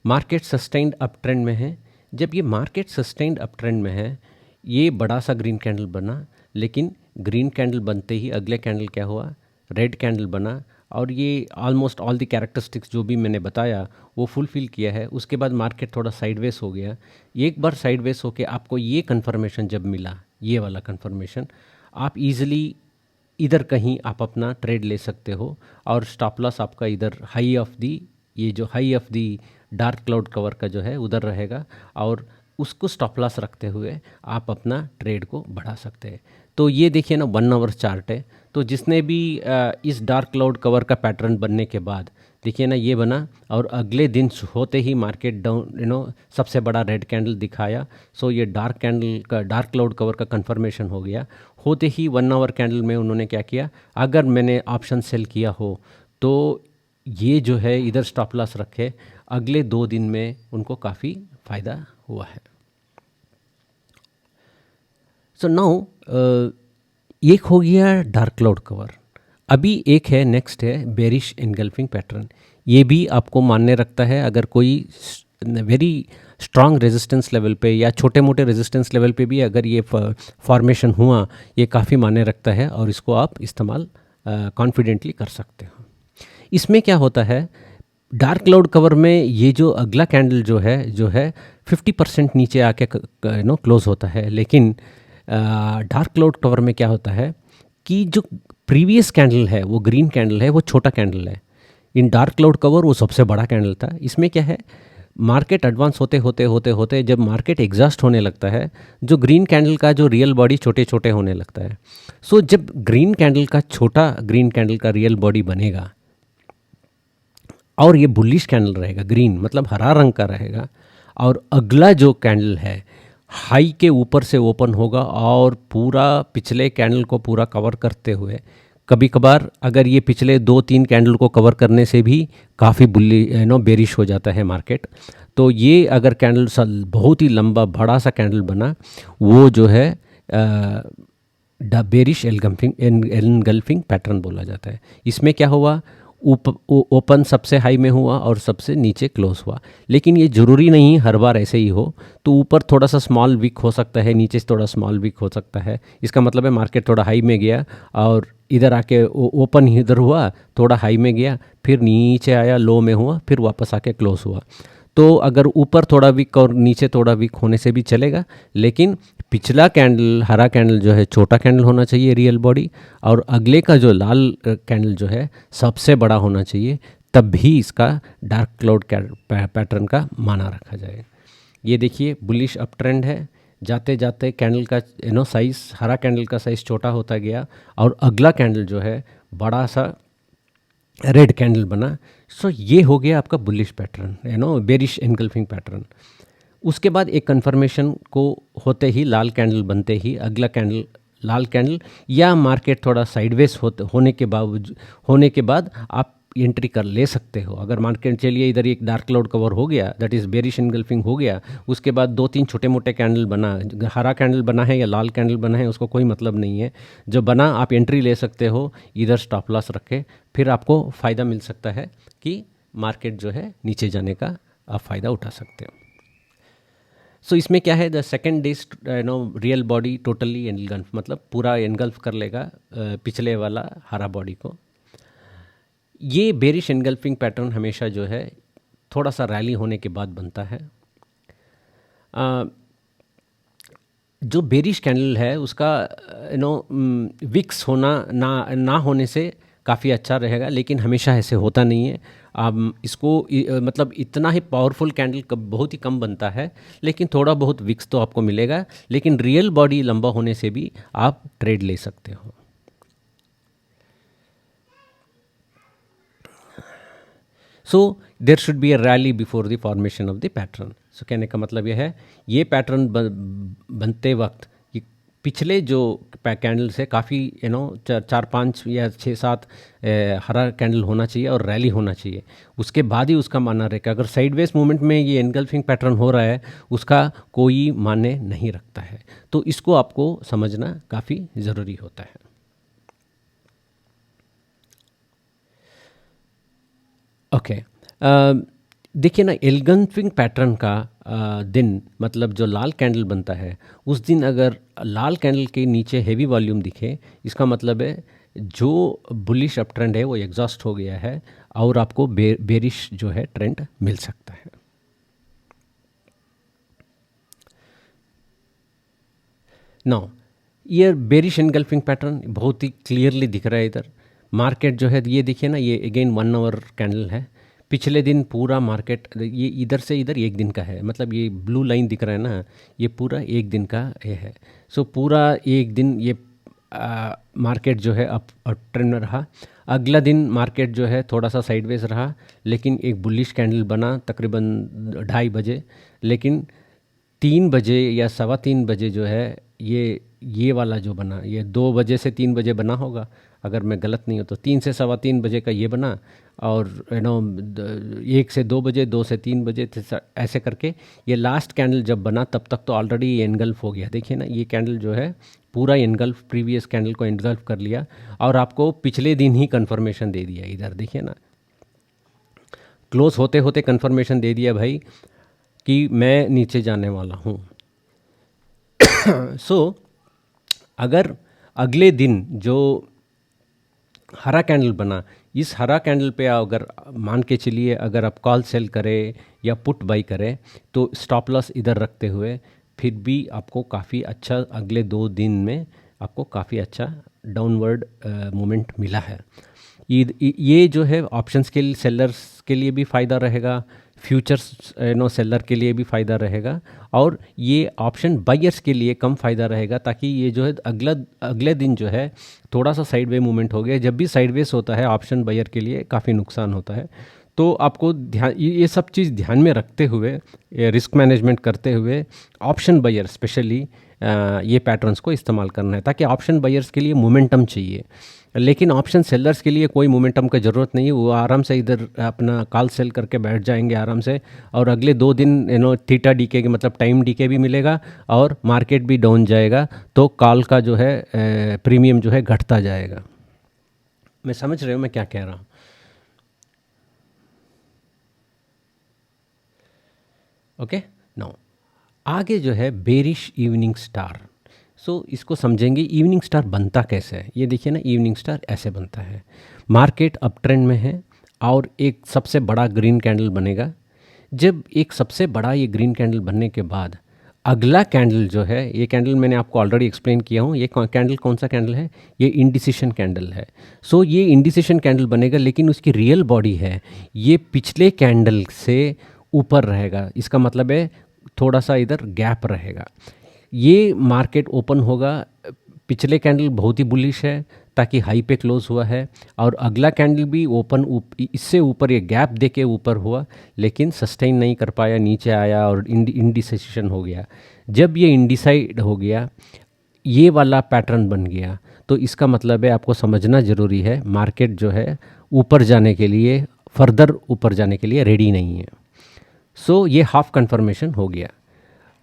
मार्केट सस्टेन्ड अप ट्रेंड में है। जब ये मार्केट सस्टेन्ड अप ट्रेंड में है, ये बड़ा सा ग्रीन कैंडल बना, लेकिन ग्रीन कैंडल बनते ही अगले कैंडल क्या हुआ, रेड कैंडल बना। और ये ऑलमोस्ट ऑल द कैरेक्टरिस्टिक्स जो भी मैंने बताया वो फुलफिल किया है। उसके बाद मार्केट थोड़ा साइडवेज हो गया। एक बार साइडवेज होके आपको ये कंफर्मेशन जब मिला, ये वाला कंफर्मेशन, आप इजीली इधर कहीं आप अपना ट्रेड ले सकते हो। और स्टॉप लॉस आपका इधर हाई ऑफ दी, ये जो high of the Dark cloud cover का जो है उधर रहेगा। और उसको स्टॉप लॉस रखते हुए आप अपना ट्रेड को बढ़ा सकते हैं। तो ये देखिए ना 1 आवर चार्ट है। तो जिसने भी इस डार्क क्लाउड कवर का पैटर्न बनने के बाद देखिए ना ये बना और अगले दिन होते ही मार्केट डाउन सबसे बड़ा रेड कैंडल दिखाया। सो ये डार्क कैंडल का डार्क क्लाउड कवर का कंफर्मेशन हो गया। होते ही 1 आवर कैंडल में उन्होंने क्या किया, अगर मैंने ऑप्शन सेल किया हो तो ये जो है इधर स्टॉप लॉस रखे, अगले 2 दिन में उनको काफ़ी फ़ायदा हुआ है। सो नाउ एक हो गया डार्क क्लाउड कवर। अभी एक है, नेक्स्ट है बेरिश एनगल्फिंग पैटर्न। ये भी आपको मान्य रखता है अगर कोई वेरी स्ट्रॉन्ग रेजिस्टेंस लेवल पे या छोटे मोटे रेजिस्टेंस लेवल पे भी अगर ये फॉर्मेशन हुआ, ये काफ़ी मान्य रखता है और इसको आप इस्तेमाल कॉन्फिडेंटली कर सकते हो। इसमें क्या होता है, डार्क क्लाउड कवर में ये जो अगला कैंडल जो है 50% नीचे आके क्लोज होता है। लेकिन डार्क क्लाउड कवर में क्या होता है कि जो प्रीवियस कैंडल है वो ग्रीन कैंडल है, वो छोटा कैंडल है। इन डार्क क्लाउड कवर वो सबसे बड़ा कैंडल था। इसमें क्या है, मार्केट एडवांस होते होते होते होते जब मार्केट एग्जॉस्ट होने लगता है, जो ग्रीन कैंडल का जो रियल बॉडी छोटे छोटे होने लगता है। सो जब ग्रीन कैंडल का छोटा ग्रीन कैंडल का रियल बॉडी बनेगा और ये बुलिश कैंडल रहेगा, ग्रीन मतलब हरा रंग का रहेगा, और अगला जो कैंडल है हाई के ऊपर से ओपन होगा और पूरा पिछले कैंडल को पूरा कवर करते हुए, कभी कभार अगर ये पिछले 2-3 कैंडल को कवर करने से भी काफ़ी बुल्ली बेरिश हो जाता है मार्केट। तो ये अगर कैंडल बहुत ही लंबा बड़ा सा कैंडल बना, वो जो है बेरिश एनगल्फिंग पैटर्न बोला जाता है। इसमें क्या हुआ, ओपन सबसे हाई में हुआ और सबसे नीचे क्लोज हुआ। लेकिन ये ज़रूरी नहीं हर बार ऐसे ही हो। तो ऊपर थोड़ा सा स्मॉल वीक हो सकता है, नीचे से थोड़ा स्मॉल वीक हो सकता है। इसका मतलब है मार्केट थोड़ा हाई में गया और इधर आके ओपन इधर हुआ, थोड़ा हाई में गया, फिर नीचे आया, लो में हुआ, फिर वापस आके क्लोज हुआ। तो अगर ऊपर थोड़ा वीक और नीचे थोड़ा वीक होने से भी चलेगा, लेकिन पिछला कैंडल हरा कैंडल जो है छोटा कैंडल होना चाहिए रियल बॉडी, और अगले का जो लाल कैंडल जो है सबसे बड़ा होना चाहिए, तब भी इसका डार्क क्लाउड पैटर्न का माना रखा जाए। ये देखिए बुलिश अप ट्रेंड है, जाते जाते कैंडल का साइज़, हरा कैंडल का साइज़ छोटा होता गया और अगला कैंडल जो है बड़ा सा रेड कैंडल बना। सो ये हो गया आपका bullish pattern, bearish engulfing pattern. उसके बाद एक कन्फर्मेशन को होते ही, लाल कैंडल बनते ही अगला कैंडल लाल कैंडल, या मार्केट थोड़ा साइडवेज होने के बाद आप एंट्री कर ले सकते हो। अगर मार्केट चलिए इधर एक डार्क क्लाउड कवर हो गया, दैट इज़ बेरिश एनगल्फिंग हो गया, उसके बाद 2-3 छोटे मोटे कैंडल बना, हरा कैंडल बना है या लाल कैंडल बना है उसको कोई मतलब नहीं है, जो बना आप एंट्री ले सकते हो, इधर स्टॉप लॉस रखे, फिर आपको फ़ायदा मिल सकता है कि मार्केट जो है नीचे जाने का आप फ़ायदा उठा सकते हो। सो इसमें क्या है, the second day real body totally engulf, मतलब पूरा एनगल्फ कर लेगा पिछले वाला हरा बॉडी को। ये बेरिश एनगल्फिंग पैटर्न हमेशा जो है थोड़ा सा रैली होने के बाद बनता है। जो बेरिश कैंडल है उसका विक्स होना ना होने से काफ़ी अच्छा रहेगा, लेकिन हमेशा ऐसे होता नहीं है। आप इसको मतलब इतना ही पावरफुल कैंडल बहुत ही कम बनता है, लेकिन थोड़ा बहुत विक्स तो आपको मिलेगा, लेकिन रियल बॉडी लंबा होने से भी आप ट्रेड ले सकते हो। So there should be a rally before the formation of the pattern. So कहने का मतलब यह है, ये पैटर्न बनते वक्त ये पिछले जो कैंडल्स है काफ़ी 4-5 या 6-7 हरा कैंडल होना चाहिए और रैली होना चाहिए, उसके बाद ही उसका माना रहेगा। अगर साइडवेज मूवमेंट में ये एनगल्फिंग पैटर्न हो रहा है, उसका कोई माने नहीं रखता है। तो इसको आपको समझना काफ़ी ज़रूरी होता है। ओके, देखिए ना, एनगल्फिंग पैटर्न का दिन मतलब जो लाल कैंडल बनता है, उस दिन अगर लाल कैंडल के नीचे हेवी वॉल्यूम दिखे, इसका मतलब है जो बुलिश अप ट्रेंड है वो एग्जॉस्ट हो गया है और आपको बेरिश जो है ट्रेंड मिल सकता है। नाउ ये बेरिश एनगल्फिंग पैटर्न बहुत ही क्लियरली दिख रहा है इधर। मार्केट जो है ये देखिए ना, ये अगेन 1 आवर कैंडल है, पिछले दिन पूरा मार्केट, ये इधर से इधर एक दिन का है, मतलब ये ब्लू लाइन दिख रहा है ना, ये पूरा एक दिन का ये है। सो पूरा एक दिन ये मार्केट जो है अप ट्रेंड में रहा। अगला दिन मार्केट जो है थोड़ा सा साइडवेज रहा, लेकिन एक बुलिश कैंडल बना तकरीबन 2:30 बजे। लेकिन 3 बजे या 3:15 बजे जो है ये वाला जो बना, ये 2 बजे से 3 बजे बना होगा, अगर मैं गलत नहीं हूँ तो 3 से 3:15 बजे का ये बना। और 1 से 2 बजे, 2 से 3 बजे, ऐसे करके ये लास्ट कैंडल जब बना तब तक तो ऑलरेडी ये एनगल्फ हो गया। देखिए ना, ये कैंडल जो है पूरा एनगल्फ, प्रीवियस कैंडल को एनगल्फ कर लिया और आपको पिछले दिन ही कंफर्मेशन दे दिया। इधर देखिए ना, क्लोज होते होते कंफर्मेशन दे दिया भाई कि मैं नीचे जाने वाला हूँ। सो अगर अगले दिन जो हरा कैंडल बना, इस हरा कैंडल पे अगर मान के चलिए अगर आप कॉल सेल करें या पुट बाई करें तो स्टॉप लॉस इधर रखते हुए फिर भी आपको काफ़ी अच्छा, अगले 2 दिन में आपको काफ़ी अच्छा डाउनवर्ड मोमेंट मिला है। ये जो है ऑप्शंस के सेलर्स के लिए भी फ़ायदा रहेगा, फ्यूचर्स सेलर के लिए भी फ़ायदा रहेगा, और ये ऑप्शन बायर्स के लिए कम फ़ायदा रहेगा, ताकि ये जो है अगले दिन जो है थोड़ा सा साइडवे मूवमेंट हो गया। जब भी साइडवेज होता है ऑप्शन बायर के लिए काफ़ी नुकसान होता है। तो आपको ध्यान, ये सब चीज़ ध्यान में रखते हुए, रिस्क मैनेजमेंट करते हुए ऑप्शन बायर स्पेशली ये पैटर्न्स को इस्तेमाल करना है, ताकि ऑप्शन बायर्स के लिए मोमेंटम चाहिए, लेकिन ऑप्शन सेलर्स के लिए कोई मोमेंटम की ज़रूरत नहीं है। वो आराम से इधर अपना कॉल सेल करके बैठ जाएंगे आराम से, और अगले 2 दिन थीटा डीके के मतलब टाइम डीके भी मिलेगा और मार्केट भी डाउन जाएगा, तो कॉल का जो है प्रीमियम जो है घटता जाएगा। मैं समझ रहे हो मैं क्या कह रहा हूँ? ओके, नाउ आगे जो है बेरिश इवनिंग स्टार। सो इसको समझेंगे इवनिंग स्टार बनता कैसे है। ये देखिए ना, इवनिंग स्टार ऐसे बनता है। मार्केट अप ट्रेंड में है और एक सबसे बड़ा ग्रीन कैंडल बनेगा। जब एक सबसे बड़ा ये ग्रीन कैंडल बनने के बाद अगला कैंडल जो है, ये कैंडल मैंने आपको ऑलरेडी एक्सप्लेन किया हूँ, ये कैंडल कौन सा कैंडल है, ये इंडिसिशन कैंडल है। सो ये इंडिसिशन कैंडल बनेगा, लेकिन उसकी रियल बॉडी है ये पिछले कैंडल से ऊपर रहेगा। इसका मतलब है थोड़ा सा इधर गैप रहेगा। ये मार्केट ओपन होगा, पिछले कैंडल बहुत ही बुलिश है ताकि हाई पे क्लोज हुआ है, और अगला कैंडल भी ओपन इससे ऊपर ये गैप दे के ऊपर हुआ, लेकिन सस्टेन नहीं कर पाया, नीचे आया और इंडिसिशन हो गया। जब ये इंडिसाइड हो गया, ये वाला पैटर्न बन गया, तो इसका मतलब है आपको समझना ज़रूरी है मार्केट जो है ऊपर जाने के लिए, फर्दर ऊपर जाने के लिए रेडी नहीं है। सो ये हाफ कन्फर्मेशन हो गया।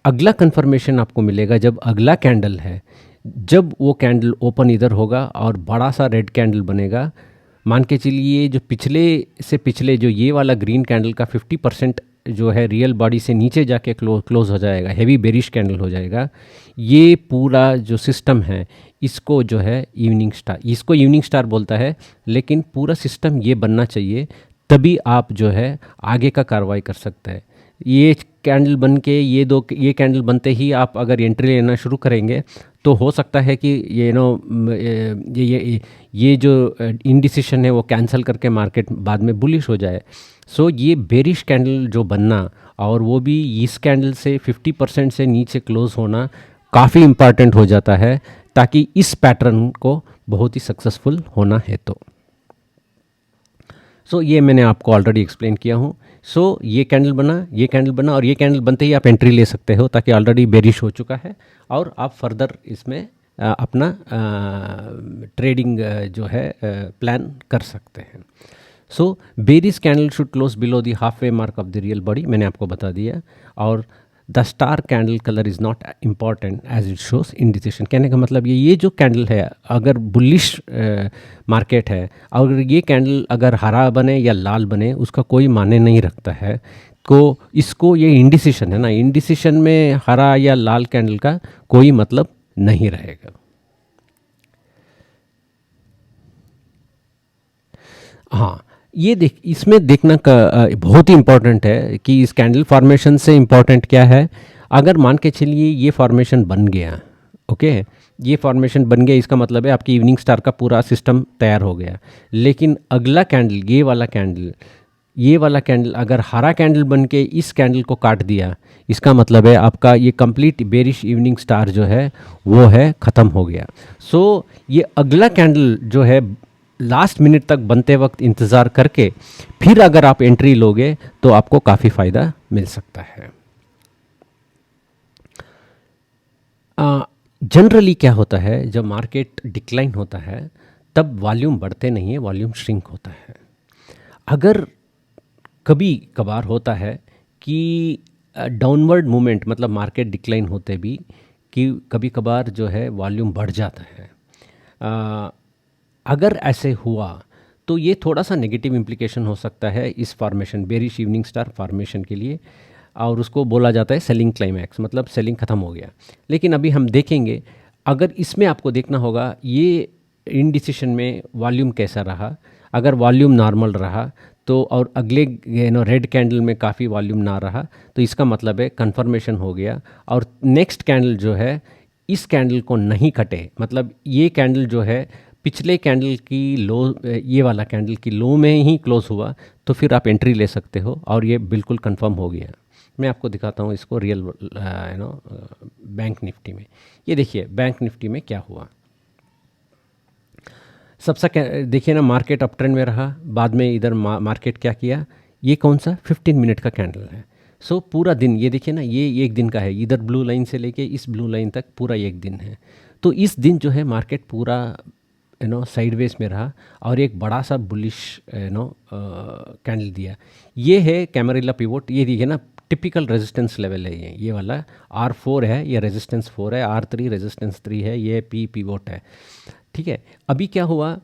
अगला कन्फर्मेशन आपको मिलेगा जब अगला कैंडल है, जब वो कैंडल ओपन इधर होगा और बड़ा सा रेड कैंडल बनेगा। मान के चलिए जो पिछले जो ये वाला ग्रीन कैंडल का 50% जो है रियल बॉडी से नीचे जाके क्लोज हो जाएगा, हेवी बेरिश कैंडल हो जाएगा। ये पूरा जो सिस्टम है इसको जो है इसको इवनिंग स्टार बोलता है, लेकिन पूरा सिस्टम ये बनना चाहिए, तभी आप जो है आगे का कार्रवाई कर सकते हैं। ये कैंडल बन के ये कैंडल बनते ही आप अगर एंट्री लेना शुरू करेंगे तो हो सकता है कि ये जो इंडिसिशन है वो कैंसिल करके मार्केट बाद में बुलिश हो जाए। सो ये बेरिश कैंडल जो बनना, और वो भी इस कैंडल से 50% से नीचे क्लोज होना काफ़ी इम्पॉर्टेंट हो जाता है, ताकि इस पैटर्न को बहुत ही सक्सेसफुल होना है। तो सो ये मैंने आपको ऑलरेडी एक्सप्लेन किया हूँ। सो ये कैंडल बना और ये कैंडल बनते ही आप एंट्री ले सकते हो, ताकि ऑलरेडी बेरिश हो चुका है और आप फर्दर इसमें अपना ट्रेडिंग जो है प्लान कर सकते हैं। So bearish candle should close below the half way mark of the real body, मैंने आपको बता दिया। और the star candle colour is not important as it shows indecision. कहने का मतलब ये जो कैंडल है, अगर बुलिश मार्केट है, अगर ये कैंडल अगर हरा बने या लाल बने उसका कोई माने नहीं रखता है। को इसको ये इंडिसिशन है ना, इंडिसिशन में हरा या लाल कैंडल का कोई मतलब नहीं रहेगा। हाँ, ये इसमें देखना का बहुत ही इम्पोर्टेंट है कि इस कैंडल फॉर्मेशन से इम्पोर्टेंट क्या है। अगर मान के चलिए ये फॉर्मेशन बन गया, ओके, ये फॉर्मेशन बन गया, इसका मतलब है आपकी इवनिंग स्टार का पूरा सिस्टम तैयार हो गया। लेकिन अगला कैंडल, ये वाला कैंडल ये वाला कैंडल अगर हरा कैंडल बन के इस कैंडल को काट दिया, इसका मतलब है आपका ये कंप्लीट बेरिश इवनिंग स्टार जो है वो है ख़त्म हो गया। सो ये अगला कैंडल जो है लास्ट मिनट तक बनते वक्त इंतज़ार करके फिर अगर आप एंट्री लोगे तो आपको काफ़ी फ़ायदा मिल सकता है। जनरली क्या होता है, जब मार्केट डिक्लाइन होता है तब वॉल्यूम बढ़ते नहीं है, वॉल्यूम श्रिंक होता है। अगर कभी कभार होता है कि डाउनवर्ड मूवमेंट मतलब मार्केट डिक्लाइन होते भी कि कभी कभार जो है वॉल्यूम बढ़ जाता है। अगर ऐसे हुआ तो ये थोड़ा सा नेगेटिव इम्प्लीकेशन हो सकता है इस formation bearish evening star formation के लिए, और उसको बोला जाता है सेलिंग क्लाइमैक्स, मतलब सेलिंग ख़त्म हो गया। लेकिन अभी हम देखेंगे, अगर इसमें आपको देखना होगा ये इंडिसिशन में वॉल्यूम कैसा रहा। अगर वॉल्यूम नॉर्मल रहा तो, और अगले रेड कैंडल में काफ़ी वॉल्यूम ना रहा, तो इसका मतलब है कंफर्मेशन हो गया। और नेक्स्ट कैंडल जो है इस कैंडल को नहीं कटे, मतलब ये कैंडल जो है पिछले कैंडल की लो, ये वाला कैंडल की लो में ही क्लोज हुआ, तो फिर आप एंट्री ले सकते हो और ये बिल्कुल कंफर्म हो गया। मैं आपको दिखाता हूँ इसको रियल बैंक निफ्टी में। ये देखिए बैंक निफ्टी में क्या हुआ। सबसे देखिए ना, मार्केट अप ट्रेंड में रहा, बाद में इधर मार्केट क्या किया, ये कौन सा 15 मिनट का कैंडल है। सो पूरा दिन ये देखिए ना, ये एक दिन का है, इधर ब्लू लाइन से लेके इस ब्लू लाइन तक पूरा एक दिन है। तो इस दिन जो है मार्केट पूरा साइडवेज में रहा और एक बड़ा सा बुलिश कैंडल दिया। ये है कैमरिला पिवोट, ये देखिए ना टिपिकल रेजिस्टेंस लेवल है, ये वाला R4 है, ये रेजिस्टेंस 4 है, R3 रेजिस्टेंस 3 है, ये P पिवोट है। ठीक है, अभी क्या हुआ,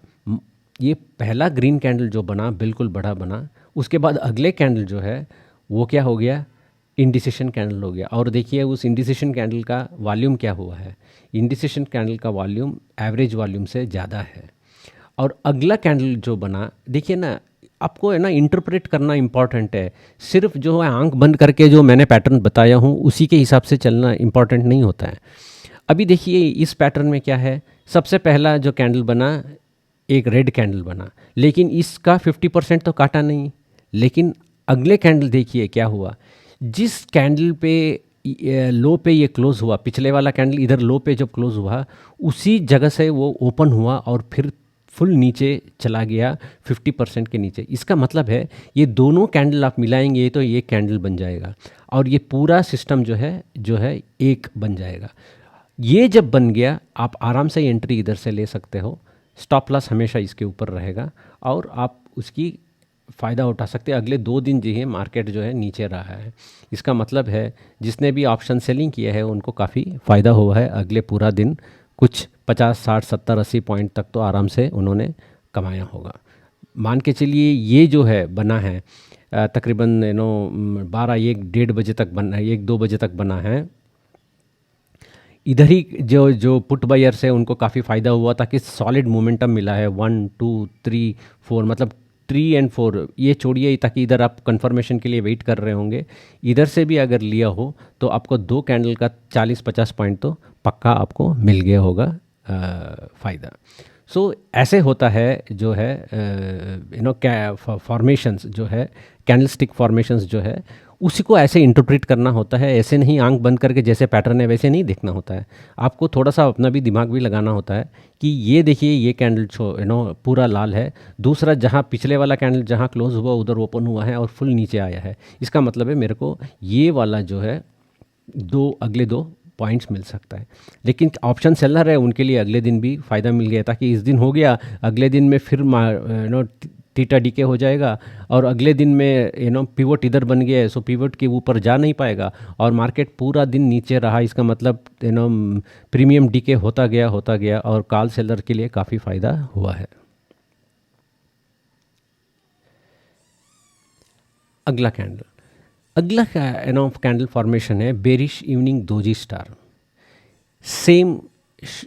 ये पहला ग्रीन कैंडल जो बना बिल्कुल बड़ा बना, उसके बाद अगले कैंडल जो है वो क्या हो गया, इंडिसिशन कैंडल हो गया। और देखिए उस इंडिसिशन कैंडल का वॉल्यूम क्या हुआ है, इंडिसिशन कैंडल का वॉल्यूम एवरेज वॉल्यूम से ज़्यादा है। और अगला कैंडल जो बना, देखिए ना, आपको है ना इंटरप्रेट करना इम्पॉर्टेंट है। सिर्फ जो है आंख बंद करके जो मैंने पैटर्न बताया हूँ उसी के हिसाब से चलना इम्पॉर्टेंट नहीं होता है। अभी देखिए इस पैटर्न में क्या है, सबसे पहला जो कैंडल बना एक रेड कैंडल बना, लेकिन इसका 50% तो काटा नहीं। लेकिन अगले कैंडल देखिए क्या हुआ, जिस कैंडल पे लो पे ये क्लोज हुआ, पिछले वाला कैंडल इधर लो पे जब क्लोज हुआ उसी जगह से वो ओपन हुआ और फिर फुल नीचे चला गया 50% के नीचे। इसका मतलब है ये दोनों कैंडल आप मिलाएंगे तो ये कैंडल बन जाएगा और ये पूरा सिस्टम जो है एक बन जाएगा। ये जब बन गया आप आराम से एंट्री इधर से ले सकते हो, स्टॉप लॉस हमेशा इसके ऊपर रहेगा और आप उसकी फ़ायदा उठा सकते हैं। अगले 2 दिन जो है मार्केट जो है नीचे रहा है, इसका मतलब है जिसने भी ऑप्शन सेलिंग किया है उनको काफ़ी फ़ायदा हुआ है। अगले पूरा दिन कुछ 50 60 70 80 पॉइंट तक तो आराम से उन्होंने कमाया होगा। मान के चलिए ये जो है बना है तकरीबन 12 1 1:30 बजे तक बना है, 1 2 बजे तक बना है। इधर ही जो पुट बायर्स है उनको काफ़ी फ़ायदा हुआ ताकि सॉलिड मोमेंटम मिला है 1 2 3 4, मतलब 3 और 4 ये छोड़िए, ताकि इधर आप कंफर्मेशन के लिए वेट कर रहे होंगे। इधर से भी अगर लिया हो तो आपको 2 कैंडल का 40-50 पॉइंट तो पक्का आपको मिल गया होगा फ़ायदा। सो ऐसे होता है जो है फॉर्मेशंस जो है, कैंडलस्टिक फॉर्मेशंस जो है उसी को ऐसे इंटरप्रेट करना होता है। ऐसे नहीं आंख बंद करके जैसे पैटर्न है वैसे नहीं देखना होता है, आपको थोड़ा सा अपना भी दिमाग भी लगाना होता है कि ये देखिए ये कैंडल पूरा लाल है, दूसरा जहाँ पिछले वाला कैंडल जहाँ क्लोज हुआ उधर ओपन हुआ है और फुल नीचे आया है। इसका मतलब है मेरे को ये वाला जो है अगले 2 पॉइंट्स मिल सकता है। लेकिन ऑप्शन सेलर है उनके लिए अगले दिन भी फ़ायदा मिल गया, ताकि इस दिन हो गया अगले दिन में फिर थीटा डीके हो जाएगा और अगले दिन में पिवट इधर बन गया है, सो पिवट के ऊपर जा नहीं पाएगा और मार्केट पूरा दिन नीचे रहा। इसका मतलब प्रीमियम डीके होता गया और कॉल सेलर के लिए काफ़ी फ़ायदा हुआ है। अगला कैंडल फॉर्मेशन है bearish evening doji star. Same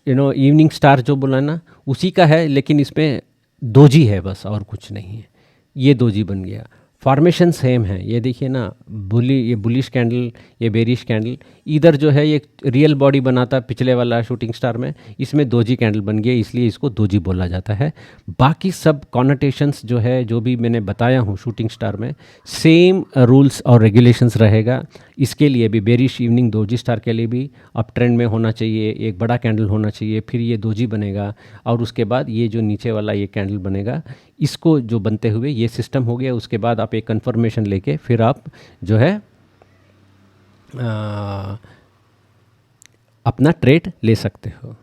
evening star जो बोला ना उसी का है, लेकिन इसमें दोजी है बस और कुछ नहीं है। ये दोजी बन गया, फॉर्मेशन सेम है। ये देखिए ना, ये बुलिश कैंडल, ये बेरिश कैंडल, इधर जो है ये रियल बॉडी बनाता पिछले वाला शूटिंग स्टार में, इसमें दोजी कैंडल बन गया, इसलिए इसको दोजी बोला जाता है। बाकी सब कॉनोटेशंस जो है, जो भी मैंने बताया हूँ शूटिंग स्टार में, सेम रूल्स और रेगुलेशंस रहेगा। इसके लिए भी बेरिश इवनिंग दोजी स्टार के लिए भी अप ट्रेंड में होना चाहिए, एक बड़ा कैंडल होना चाहिए, फिर ये दोजी बनेगा, और उसके बाद ये जो नीचे वाला ये कैंडल बनेगा, इसको जो बनते हुए ये सिस्टम हो गया। उसके बाद आप एक कंफर्मेशन लेके फिर आप जो है अपना ट्रेड ले सकते हो।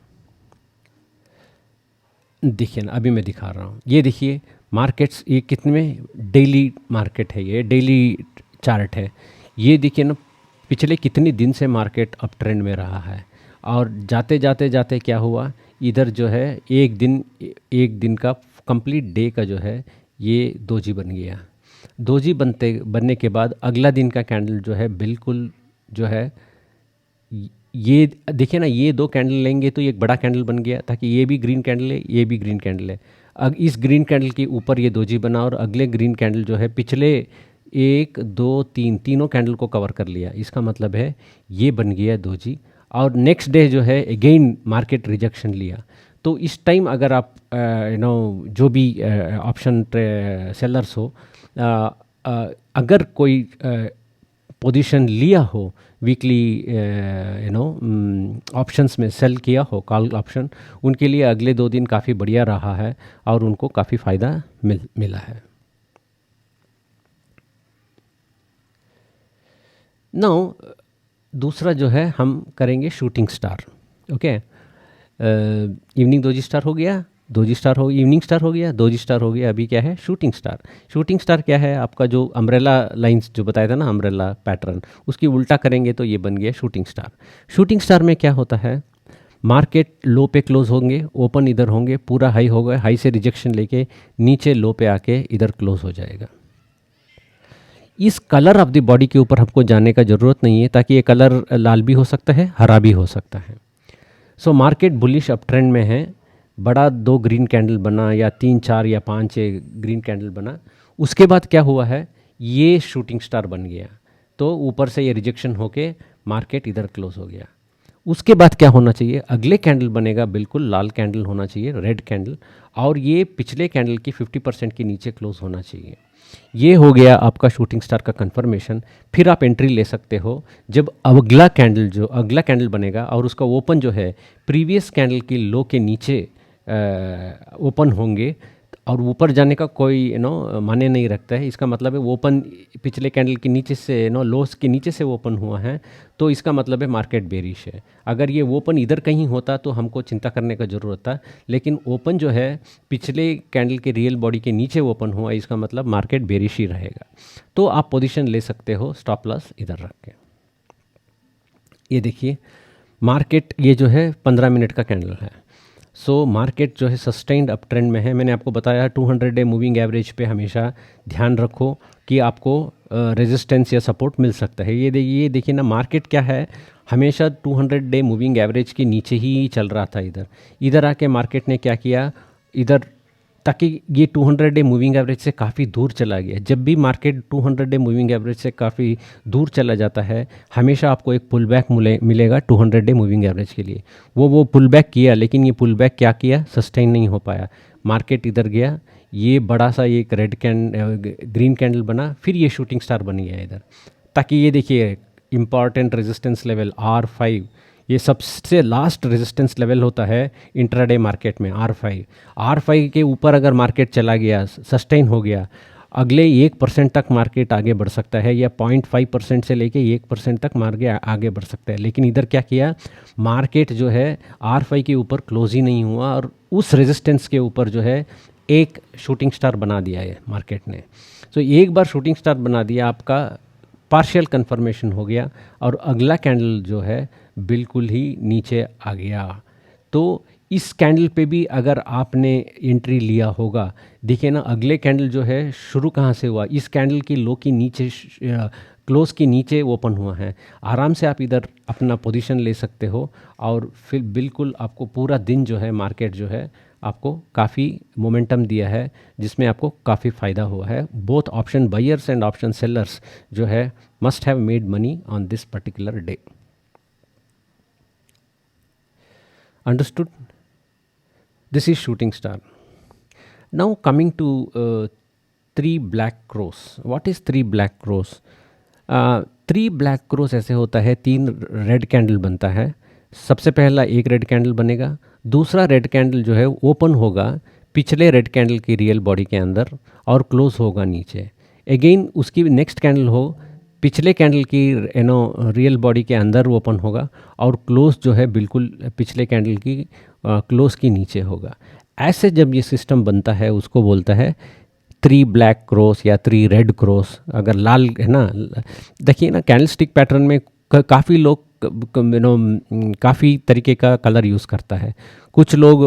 देखिए ना, अभी मैं दिखा रहा हूँ, ये देखिए मार्केट्स, ये कितने में डेली मार्केट है, ये डेली चार्ट है। ये देखिए ना, पिछले कितने दिन से मार्केट अप ट्रेंड में रहा है, और जाते जाते जाते क्या हुआ, इधर जो है एक दिन का कंप्लीट डे का जो है ये दोजी बन गया। दोजी बनने के बाद अगला दिन का कैंडल जो है बिल्कुल जो है, ये देखिए ना, ये दो कैंडल लेंगे तो ये एक बड़ा कैंडल बन गया, ताकि ये भी ग्रीन कैंडल है, ये भी ग्रीन कैंडल है। अब इस ग्रीन कैंडल के ऊपर ये दोजी बना, और अगले ग्रीन कैंडल जो है पिछले 1 2 3 तीनों कैंडल को कवर कर लिया। इसका मतलब है ये बन गया दोजी, और नेक्स्ट डे जो है अगेन मार्केट रिजेक्शन लिया। तो इस टाइम अगर आप जो भी ऑप्शन सेलर्स हो, अगर कोई पोजीशन लिया हो वीकली ऑप्शंस में, सेल किया हो कॉल ऑप्शन, उनके लिए अगले 2 दिन काफ़ी बढ़िया रहा है और उनको काफ़ी फ़ायदा मिला है। नाउ दूसरा जो है हम करेंगे shooting star. Okay, evening doji star हो गया, दोजी स्टार हो, इवनिंग स्टार हो गया, दोजी स्टार हो गया। अभी क्या है, शूटिंग स्टार। शूटिंग स्टार क्या है, आपका जो अम्ब्रेला लाइंस जो बताया था ना, अम्ब्रेला पैटर्न, उसकी उल्टा करेंगे तो ये बन गया शूटिंग स्टार। शूटिंग स्टार में क्या होता है, मार्केट लो पे क्लोज होंगे, ओपन इधर होंगे, पूरा हाई होगा, हाई से रिजेक्शन लेके नीचे लो पे आके इधर क्लोज हो जाएगा। इस कलर ऑफ द बॉडी के ऊपर हमको जाने का ज़रूरत नहीं है, ताकि ये कलर लाल भी हो सकता है, हरा भी हो सकता है। So market bullish up trend में है, बड़ा 2 ग्रीन कैंडल बना, या 3 4 या 5 ग्रीन कैंडल बना। उसके बाद क्या हुआ है, ये शूटिंग स्टार बन गया, तो ऊपर से ये रिजेक्शन होके मार्केट इधर क्लोज हो गया। उसके बाद क्या होना चाहिए, अगले कैंडल बनेगा बिल्कुल लाल कैंडल होना चाहिए, रेड कैंडल, और ये पिछले कैंडल की 50% के नीचे क्लोज होना चाहिए। ये हो गया आपका शूटिंग स्टार का कंफर्मेशन। फिर आप एंट्री ले सकते हो जब अगला कैंडल बनेगा और उसका ओपन जो है प्रीवियस कैंडल की लो के नीचे ओपन होंगे, और ऊपर जाने का कोई माने नहीं रखता है। इसका मतलब है ओपन पिछले कैंडल के नीचे से लोस के नीचे से ओपन हुआ है, तो इसका मतलब है मार्केट बेरिश है। अगर ये ओपन इधर कहीं होता तो हमको चिंता करने का ज़रूरत था, लेकिन ओपन जो है पिछले कैंडल के रियल बॉडी के नीचे ओपन हुआ, इसका मतलब मार्केट बेरिश ही रहेगा। तो आप पोजीशन ले सकते हो स्टॉप लॉस इधर रख के। ये देखिए मार्केट, ये जो है 15 मिनट का कैंडल है। सो मार्केट जो है सस्टेन्ड अप ट्रेंड में है। मैंने आपको बताया 200 डे मूविंग एवरेज पे हमेशा ध्यान रखो कि आपको रेजिस्टेंस या सपोर्ट मिल सकता है। ये देखिए ना, मार्केट क्या है, हमेशा 200 डे मूविंग एवरेज के नीचे ही चल रहा था। इधर आके मार्केट ने क्या किया, इधर ताकि ये 200 डे मूविंग एवरेज से काफ़ी दूर चला गया। जब भी मार्केट 200 डे मूविंग एवरेज से काफ़ी दूर चला जाता है, हमेशा आपको एक पुल बैक मिलेगा 200 डे मूविंग एवरेज के लिए। वो पुल बैक किया, लेकिन ये पुल बैक क्या किया, सस्टेन नहीं हो पाया। मार्केट इधर गया, ये बड़ा सा एक ग्रीन कैंडल बना, फिर ये शूटिंग स्टार बन गया इधर। ताकि ये देखिए इम्पॉर्टेंट रेजिस्टेंस लेवल R5, ये सबसे लास्ट रेजिस्टेंस लेवल होता है इंट्राडे मार्केट में, R5 के ऊपर अगर मार्केट चला गया, सस्टेन हो गया, अगले 1% तक मार्केट आगे बढ़ सकता है, या 0.5% से लेके 1% तक मार्केट आगे बढ़ सकता है। लेकिन इधर क्या किया, मार्केट जो है R5 के ऊपर क्लोज ही नहीं हुआ, और उस रेजिस्टेंस के ऊपर जो है एक शूटिंग स्टार बना दिया है मार्केट ने। तो एक बार शूटिंग स्टार बना दिया, आपका पार्शियल कन्फर्मेशन हो गया, और अगला कैंडल जो है बिल्कुल ही नीचे आ गया। तो इस कैंडल पे भी अगर आपने एंट्री लिया होगा, देखिए ना अगले कैंडल जो है शुरू कहाँ से हुआ, इस कैंडल की लो की नीचे, क्लोज के नीचे ओपन हुआ है। आराम से आप इधर अपना पोजीशन ले सकते हो, और फिर बिल्कुल आपको पूरा दिन जो है मार्केट जो है आपको काफ़ी मोमेंटम दिया है, जिसमें आपको काफ़ी फ़ायदा हुआ है। Both option buyers and option sellers जो है must have made money on this particular day. Understood? This is shooting star. Now coming to three black cross. What is three black cross? Three black cross ऐसे होता है, तीन red candle बनता है। सबसे पहला एक रेड कैंडल बनेगा, दूसरा रेड कैंडल जो है ओपन होगा पिछले रेड कैंडल की रियल बॉडी के अंदर और क्लोज होगा नीचे। अगेन उसकी नेक्स्ट कैंडल हो पिछले कैंडल की रियल बॉडी के अंदर ओपन होगा और क्लोज जो है बिल्कुल पिछले कैंडल की क्लोज की नीचे होगा। ऐसे जब ये सिस्टम बनता है उसको बोलता है थ्री ब्लैक क्रॉस या थ्री रेड क्रॉस। अगर लाल है ना, देखिए ना कैंडलस्टिक पैटर्न में काफ़ी लोग काफ़ी तरीके का कलर यूज़ करता है। कुछ लोग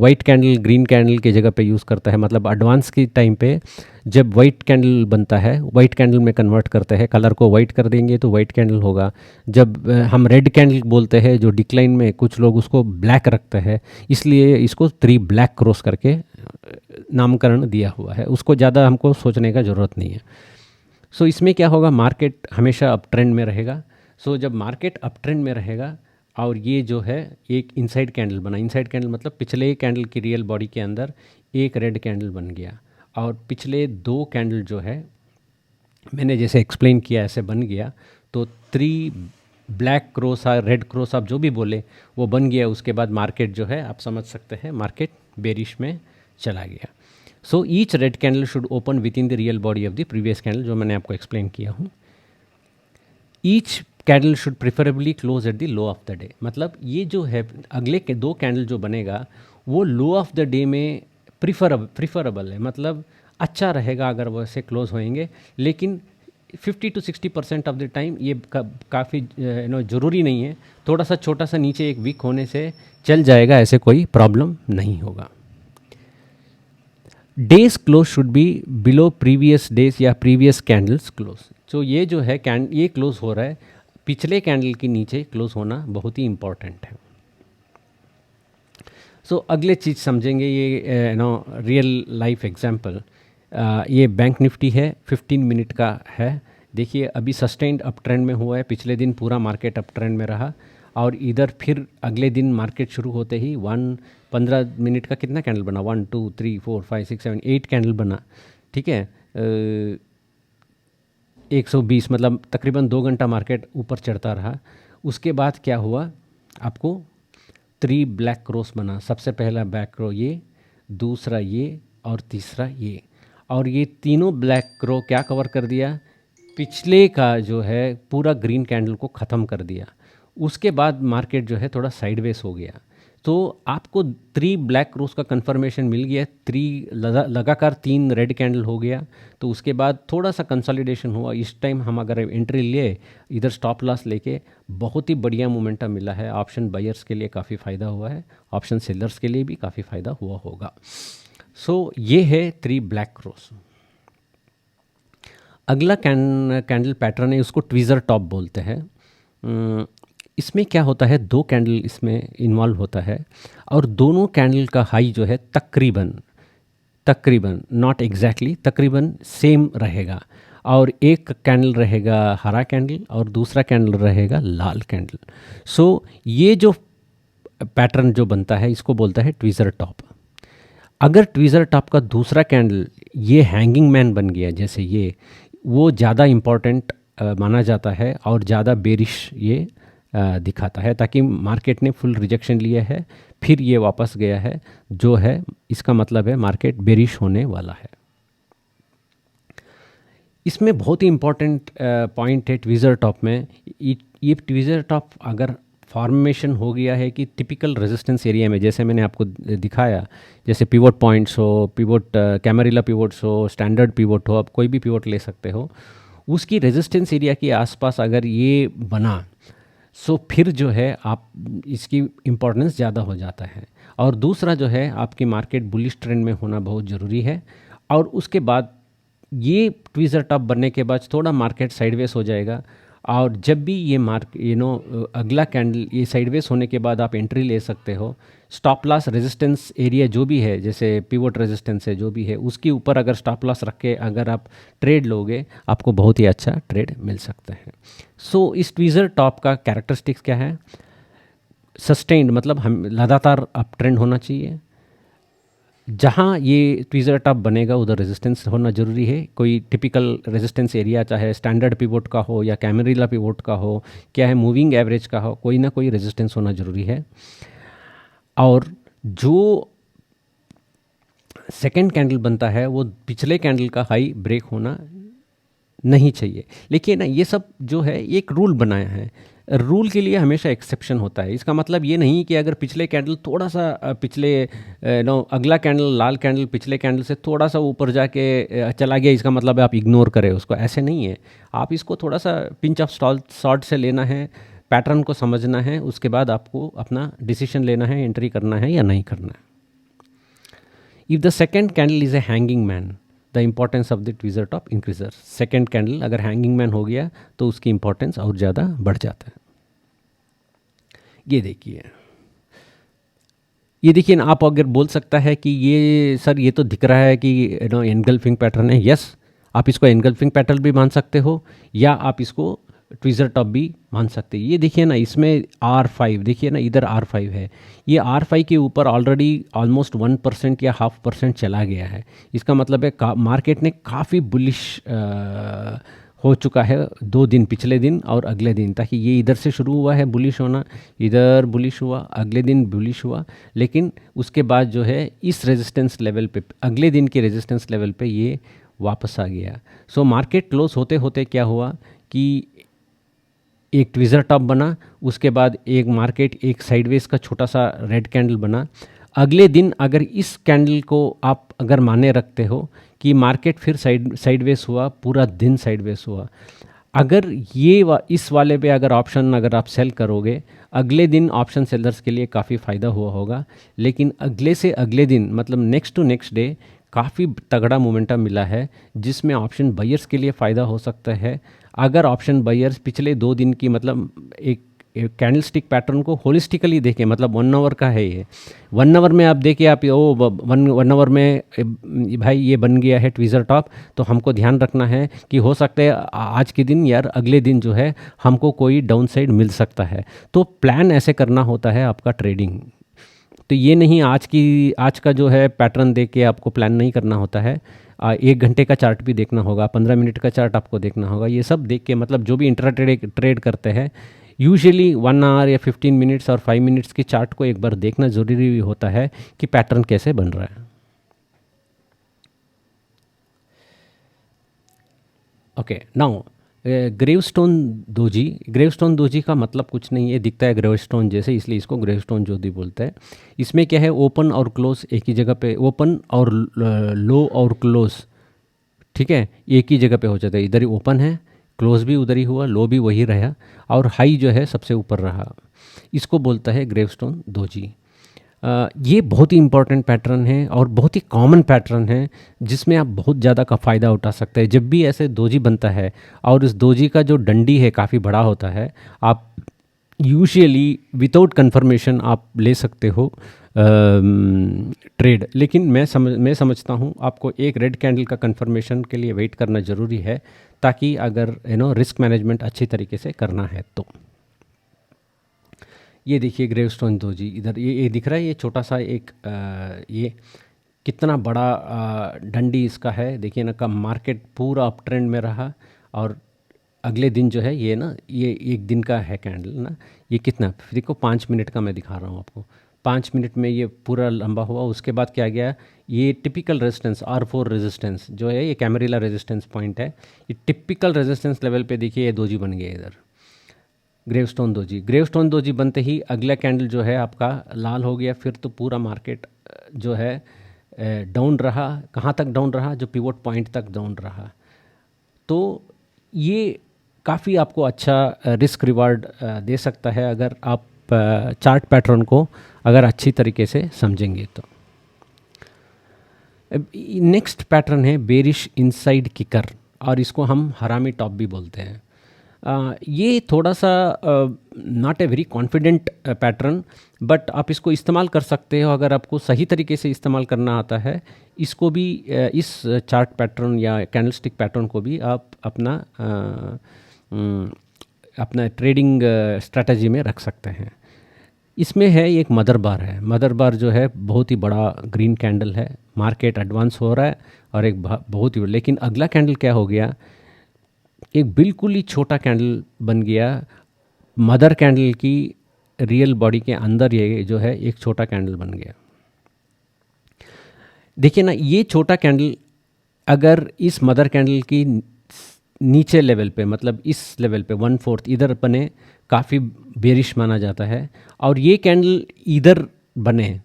वाइट कैंडल ग्रीन कैंडल की जगह पे यूज़ करता है, मतलब एडवांस के टाइम पे जब वाइट कैंडल बनता है वाइट कैंडल में कन्वर्ट करते हैं, कलर को वाइट कर देंगे तो वाइट कैंडल होगा। जब हम रेड कैंडल बोलते हैं जो डिक्लाइन में, कुछ लोग उसको ब्लैक रखते हैं, इसलिए इसको थ्री ब्लैक क्रॉस करके नामकरण दिया हुआ है। उसको ज़्यादा हमको सोचने का ज़रूरत नहीं है। सो इसमें क्या होगा, मार्केट हमेशा अप ट्रेंड में रहेगा। सो जब मार्केट अप ट्रेंड में रहेगा और ये जो है एक इनसाइड कैंडल बना, इनसाइड कैंडल मतलब पिछले कैंडल की रियल बॉडी के अंदर एक रेड कैंडल बन गया और पिछले दो कैंडल जो है मैंने जैसे एक्सप्लेन किया ऐसे बन गया, तो थ्री ब्लैक क्रॉस और रेड क्रॉस आप जो भी बोले वो बन गया। उसके बाद मार्केट जो है आप समझ सकते हैं मार्केट बेरिश में चला गया। So each red candle should open with in the real body of the previous candle, जो मैंने आपको एक्सप्लेन किया हूँ। Each candle should preferably close at the low of the day, मतलब ये जो है अगले के दो कैंडल जो बनेगा वो लो ऑफ द डे में प्रिफरेबल है, मतलब अच्छा रहेगा अगर वैसे क्लोज होएंगे। लेकिन 50 to 60% ऑफ द टाइम ये काफ़ी ज़रूरी नहीं है, थोड़ा सा छोटा सा नीचे एक वीक होने से चल जाएगा, ऐसे कोई प्रॉब्लम नहीं होगा। Days close should be below previous days या प्रीवियस कैंडल्स क्लोज। तो ये जो है ये क्लोज हो रहा है पिछले कैंडल के नीचे क्लोज होना बहुत ही इंपॉर्टेंट है। सो अगले चीज़ समझेंगे ये रियल लाइफ एग्जांपल। ये बैंक निफ्टी है, 15 मिनट का है। देखिए अभी सस्टेन्ड अप ट्रेंड में हुआ है, पिछले दिन पूरा मार्केट अप ट्रेंड में रहा और इधर फिर अगले दिन मार्केट शुरू होते ही 15 मिनट का कितना कैंडल बना, 1 2 3 4 5 6 7 8 कैंडल बना, ठीक है। 120 मतलब तकरीबन 2 घंटा मार्केट ऊपर चढ़ता रहा। उसके बाद क्या हुआ, आपको थ्री ब्लैक क्रॉस बना। सबसे पहला ब्लैक क्रॉस ये, दूसरा ये और तीसरा ये, और ये तीनों ब्लैक क्रॉस क्या कवर कर दिया, पिछले का जो है पूरा ग्रीन कैंडल को ख़त्म कर दिया। उसके बाद मार्केट जो है थोड़ा साइडवेज हो गया। तो आपको थ्री ब्लैक क्रॉस का कंफर्मेशन मिल गया, लगातार तीन रेड कैंडल हो गया। तो उसके बाद थोड़ा सा कंसोलिडेशन हुआ। इस टाइम हम अगर एंट्री लिए इधर स्टॉप लॉस लेके, बहुत ही बढ़िया मोमेंटम मिला है। ऑप्शन बायर्स के लिए काफ़ी फ़ायदा हुआ है, ऑप्शन सेलर्स के लिए भी काफ़ी फ़ायदा हुआ होगा। सो ये है थ्री ब्लैक क्रॉस। अगला कैंडल पैटर्न है, उसको ट्वीज़र टॉप बोलते हैं। इसमें क्या होता है, दो कैंडल इसमें इन्वॉल्व होता है और दोनों कैंडल का हाई जो है तकरीबन नॉट एग्जैक्टली तकरीबन सेम रहेगा, और एक कैंडल रहेगा हरा कैंडल और दूसरा कैंडल रहेगा लाल कैंडल। सो ये जो पैटर्न जो बनता है इसको बोलता है ट्वीज़र टॉप। अगर ट्वीज़र टॉप का दूसरा कैंडल ये हैंगिंग मैन बन गया जैसे ये, वो ज़्यादा इम्पॉर्टेंट माना जाता है और ज़्यादा बेरिश ये दिखाता है, ताकि मार्केट ने फुल रिजेक्शन लिया है फिर ये वापस गया है, जो है इसका मतलब है मार्केट बेरिश होने वाला है। इसमें बहुत ही इम्पॉर्टेंट पॉइंट है ट्वीज़र टॉप में। ये ट्वीज़र टॉप अगर फॉर्मेशन हो गया है कि टिपिकल रेजिस्टेंस एरिया में, जैसे मैंने आपको दिखाया, जैसे पिवोट पॉइंट्स हो, पिवोट कैमरिला पिवोट्स हो, स्टैंडर्ड पिवोट हो, आप कोई भी पिवोट ले सकते हो, उसकी रेजिस्टेंस एरिया के आसपास अगर ये बना, सो फिर जो है आप इसकी इम्पोर्टेंस ज़्यादा हो जाता है। और दूसरा जो है आपकी मार्केट बुलिश ट्रेंड में होना बहुत ज़रूरी है। और उसके बाद ये ट्वीज़र टॉप बनने के बाद थोड़ा मार्केट साइडवेज हो जाएगा और जब भी ये मार्क अगला कैंडल ये साइडवेज होने के बाद आप एंट्री ले सकते हो। स्टॉप लॉस रेजिस्टेंस एरिया जो भी है, जैसे पिवोट रेजिस्टेंस है जो भी है, उसके ऊपर अगर स्टॉप लॉस रख के अगर आप ट्रेड लोगे, आपको बहुत ही अच्छा ट्रेड मिल सकता है। सो इस ट्वीज़र टॉप का कैरेक्टरिस्टिक्स क्या है? सस्टेन्ड, मतलब हम लगातार अप ट्रेंड होना चाहिए। जहाँ ये ट्वीज़र टॉप बनेगा उधर रेजिस्टेंस होना ज़रूरी है। कोई टिपिकल रेजिस्टेंस एरिया, चाहे स्टैंडर्ड पिवोट का हो या कैमरिला पिवोट का हो, क्या है मूविंग एवरेज का हो, कोई ना कोई रेजिस्टेंस होना ज़रूरी है। और जो सेकंड कैंडल बनता है वो पिछले कैंडल का हाई ब्रेक होना नहीं चाहिए। लेकिन ये सब जो है एक रूल बनाया है, रूल के लिए हमेशा एक्सेप्शन होता है। इसका मतलब ये नहीं कि अगर पिछले कैंडल थोड़ा सा पिछले अगला कैंडल लाल कैंडल पिछले कैंडल से थोड़ा सा ऊपर जाके चला गया, इसका मतलब है आप इग्नोर करें उसको, ऐसे नहीं है। आप इसको थोड़ा सा पिंच ऑफ सॉल्ट से लेना है, पैटर्न को समझना है, उसके बाद आपको अपना डिसीजन लेना है, एंट्री करना है या नहीं करना है। If the second candle is a hanging man, the importance of the tweezer top increaser. Second candle अगर हैंगिंग मैन हो गया तो उसकी इंपॉर्टेंस और ज़्यादा बढ़ जाता है। ये देखिए, ये देखिए आप अगर बोल सकता है कि ये सर ये तो दिख रहा है कि एनगल्फिंग पैटर्न है। यस, आप इसको एनगल्फिंग पैटर्न भी मान सकते हो या आप इसको ट्वीज़र टॉप भी मान सकते हैं। ये देखिए ना, इसमें R5 देखिए ना, इधर R5 है, ये R5 के ऊपर ऑलरेडी ऑलमोस्ट 1% या 0.5% चला गया है। इसका मतलब है मार्केट ने काफ़ी बुलिश हो चुका है 2 दिन, पिछले दिन और अगले दिन। ताकि ये इधर से शुरू हुआ है बुलिश होना, इधर बुलिश हुआ, अगले दिन बुलिश हुआ, लेकिन उसके बाद जो है इस रेजिस्टेंस लेवल पे, अगले दिन के रेजिस्टेंस लेवल पे ये वापस आ गया। सो मार्केट क्लोज होते होते क्या हुआ कि एक ट्वीज़र टॉप बना, उसके बाद एक मार्केट एक साइडवेज का छोटा सा रेड कैंडल बना। अगले दिन अगर इस कैंडल को आप अगर माने रखते हो कि मार्केट फिर साइडवेज हुआ, पूरा दिन साइडवेज हुआ, अगर इस वाले पे अगर ऑप्शन अगर आप सेल करोगे, अगले दिन ऑप्शन सेलर्स के लिए काफ़ी फ़ायदा हुआ होगा। लेकिन अगले से अगले दिन मतलब नेक्स्ट टू नेक्स्ट डे काफ़ी तगड़ा मोमेंटम मिला है, जिसमें ऑप्शन बायर्स के लिए फ़ायदा हो सकता है। अगर ऑप्शन बायर्स पिछले 2 दिन की मतलब एक कैंडल स्टिक पैटर्न को होलिस्टिकली देखें, मतलब 1 आवर का है ये, 1 आवर में आप देखिए, आप वन आवर में भाई ये बन गया है ट्वीज़र टॉप, तो हमको ध्यान रखना है कि हो सकता है आज के दिन यार अगले दिन जो है हमको कोई डाउन साइड मिल सकता है। तो प्लान ऐसे करना होता है आपका ट्रेडिंग। तो ये नहीं आज का जो है पैटर्न देख के आपको प्लान नहीं करना होता है। 1 घंटे का चार्ट भी देखना होगा, 15 मिनट का चार्ट आपको देखना होगा। ये सब देख के मतलब जो भी इंट्रा ट्रेड करते हैं, यूजुअली 1 आवर या 15 मिनट्स और 5 मिनट्स की चार्ट को एक बार देखना ज़रूरी भी होता है कि पैटर्न कैसे बन रहा है। ओके, नाउ ग्रेवस्टोन दोजी का मतलब कुछ नहीं है, दिखता है ग्रेवस्टोन जैसे, इसलिए इसको ग्रेवस्टोन दोजी बोलते हैं। इसमें क्या है, ओपन और क्लोज एक ही जगह पे, ओपन और लो और क्लोज, ठीक है, एक ही जगह पे हो जाता है। इधर ही ओपन है, क्लोज भी उधर ही हुआ, लो भी वही रहा, और हाई जो है सबसे ऊपर रहा। इसको बोलता है ग्रेवस्टोन दोजी। ये बहुत ही इंपॉर्टेंट पैटर्न है और बहुत ही कॉमन पैटर्न है, जिसमें आप बहुत ज़्यादा का फ़ायदा उठा सकते हैं। जब भी ऐसे दोजी बनता है और इस दोजी का जो डंडी है काफ़ी बड़ा होता है, आप यूजुअली विदाउट कंफर्मेशन आप ले सकते हो ट्रेड। लेकिन मैं समझता हूँ आपको एक रेड कैंडल का कंफर्मेशन के लिए वेट करना ज़रूरी है, ताकि अगर रिस्क मैनेजमेंट अच्छी तरीके से करना है तो। ये देखिए ग्रेवस्टोन दोजी, इधर ये दिख रहा है, ये छोटा सा एक ये कितना बड़ा डंडी इसका है। देखिए ना, कम मार्केट पूरा अप ट्रेंड में रहा, और अगले दिन जो है ये ना, ये 1 दिन का है कैंडल ना, ये कितना देखो 5 मिनट का मैं दिखा रहा हूँ आपको। 5 मिनट में ये पूरा लंबा हुआ। उसके बाद क्या गया, ये टिपिकल रेजिस्टेंस R4 रेजिस्टेंस जो है, ये कैमरिला रेजिस्टेंस पॉइंट है। ये टिपिकल रेजिस्टेंस लेवल पे देखिए ये दोजी बन गया इधर, ग्रेवस्टोन दोजी बनते ही अगला कैंडल जो है आपका लाल हो गया। फिर तो पूरा मार्केट जो है डाउन रहा। कहाँ तक डाउन रहा, जो पिवोट पॉइंट तक डाउन रहा। तो ये काफ़ी आपको अच्छा रिस्क रिवार्ड दे सकता है, अगर आप चार्ट पैटर्न को अगर अच्छी तरीके से समझेंगे तो। नेक्स्ट पैटर्न है बेरिश इनसाइड किकर, और इसको हम हरामी टॉप भी बोलते हैं। ये थोड़ा सा not a very confident pattern, but आप इसको इस्तेमाल कर सकते हो अगर आपको सही तरीके से इस्तेमाल करना आता है। इसको भी इस चार्ट पैटर्न या कैंडलस्टिक पैटर्न को भी आप अपना ट्रेडिंग स्ट्रेटजी में रख सकते हैं। इसमें है एक मदर बार है। मदर बार जो है बहुत ही बड़ा ग्रीन कैंडल है, मार्केट एडवांस हो रहा है और एक बहुत ही, लेकिन अगला कैंडल क्या हो गया, एक बिल्कुल ही छोटा कैंडल बन गया। मदर कैंडल की रियल बॉडी के अंदर ये जो है एक छोटा कैंडल बन गया। देखिए ना, ये छोटा कैंडल अगर इस मदर कैंडल की नीचे लेवल पे, मतलब इस लेवल पे 1/4 इधर बने, काफ़ी बेरिश माना जाता है। और ये कैंडल इधर बने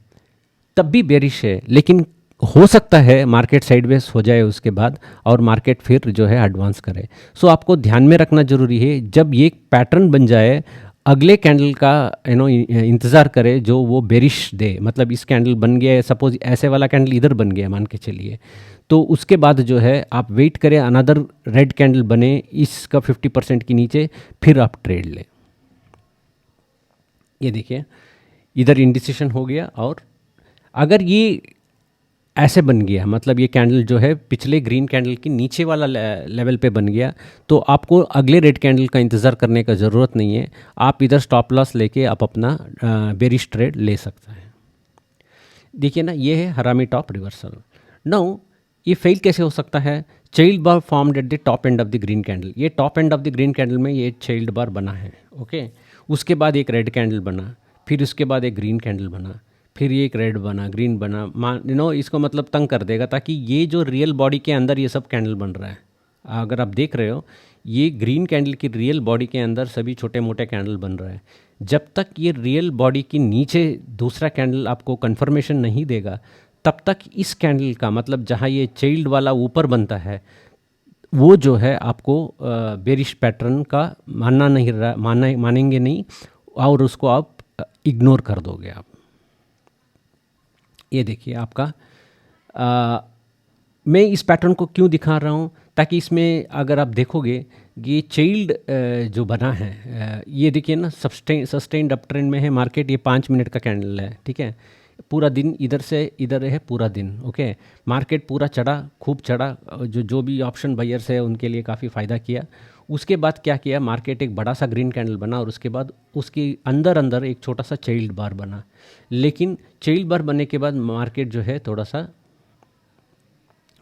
तब भी बेरिश है, लेकिन हो सकता है मार्केट साइडवेज हो जाए उसके बाद और मार्केट फिर जो है एडवांस करे। सो आपको ध्यान में रखना जरूरी है, जब ये पैटर्न बन जाए अगले कैंडल का इंतज़ार करे जो वो बेरिश दे। मतलब इस कैंडल बन गया है, सपोज ऐसे वाला कैंडल इधर बन गया मान के चलिए, तो उसके बाद जो है आप वेट करें अनदर रेड कैंडल बने इसका 50% के नीचे, फिर आप ट्रेड लें। ये देखिए इधर इंडिसिशन हो गया, और अगर ये ऐसे बन गया, मतलब ये कैंडल जो है पिछले ग्रीन कैंडल के नीचे वाला लेवल पे बन गया, तो आपको अगले रेड कैंडल का इंतज़ार करने का ज़रूरत नहीं है। आप इधर स्टॉप लॉस लेके आप अपना बेरिश ट्रेड ले सकते हैं। देखिए ना, ये है हरामी टॉप रिवर्सल। नाउ ये फेल कैसे हो सकता है? Child bar formed at the top end of the green candle. ये top end of the green candle में ये चाइल्ड बार बना है, ओके। उसके बाद एक रेड कैंडल बना, फिर उसके बाद एक ग्रीन कैंडल बना, फिर ये एक रेड बना, ग्रीन बना, इसको मतलब तंग कर देगा, ताकि ये जो रियल बॉडी के अंदर ये सब कैंडल बन रहा है। अगर आप देख रहे हो, ये ग्रीन कैंडल की रियल बॉडी के अंदर सभी छोटे मोटे कैंडल बन रहे हैं। जब तक ये रियल बॉडी के नीचे दूसरा कैंडल आपको कंफर्मेशन नहीं देगा, तब तक इस कैंडल का मतलब जहाँ ये चाइल्ड वाला ऊपर बनता है, वो जो है आपको बेरिश पैटर्न का मानना नहीं रहा, मानेंगे नहीं, और उसको आप इग्नोर कर दोगे आप। ये देखिए आपका मैं इस पैटर्न को क्यों दिखा रहा हूँ, ताकि इसमें अगर आप देखोगे ये चाइल्ड जो बना है, ये देखिए ना, सस्टेन्ड अप ट्रेंड में है मार्केट। ये 5 मिनट का कैंडल है, ठीक है। पूरा दिन इधर से इधर है, पूरा दिन, ओके। मार्केट पूरा चढ़ा, खूब चढ़ा, जो भी ऑप्शन बायर्स है उनके लिए काफ़ी फ़ायदा किया। उसके बाद क्या किया, मार्केट एक बड़ा सा ग्रीन कैंडल बना, और उसके बाद उसके अंदर अंदर एक छोटा सा चाइल्ड बार बना। लेकिन चाइल्ड बार बनने के बाद मार्केट जो है थोड़ा सा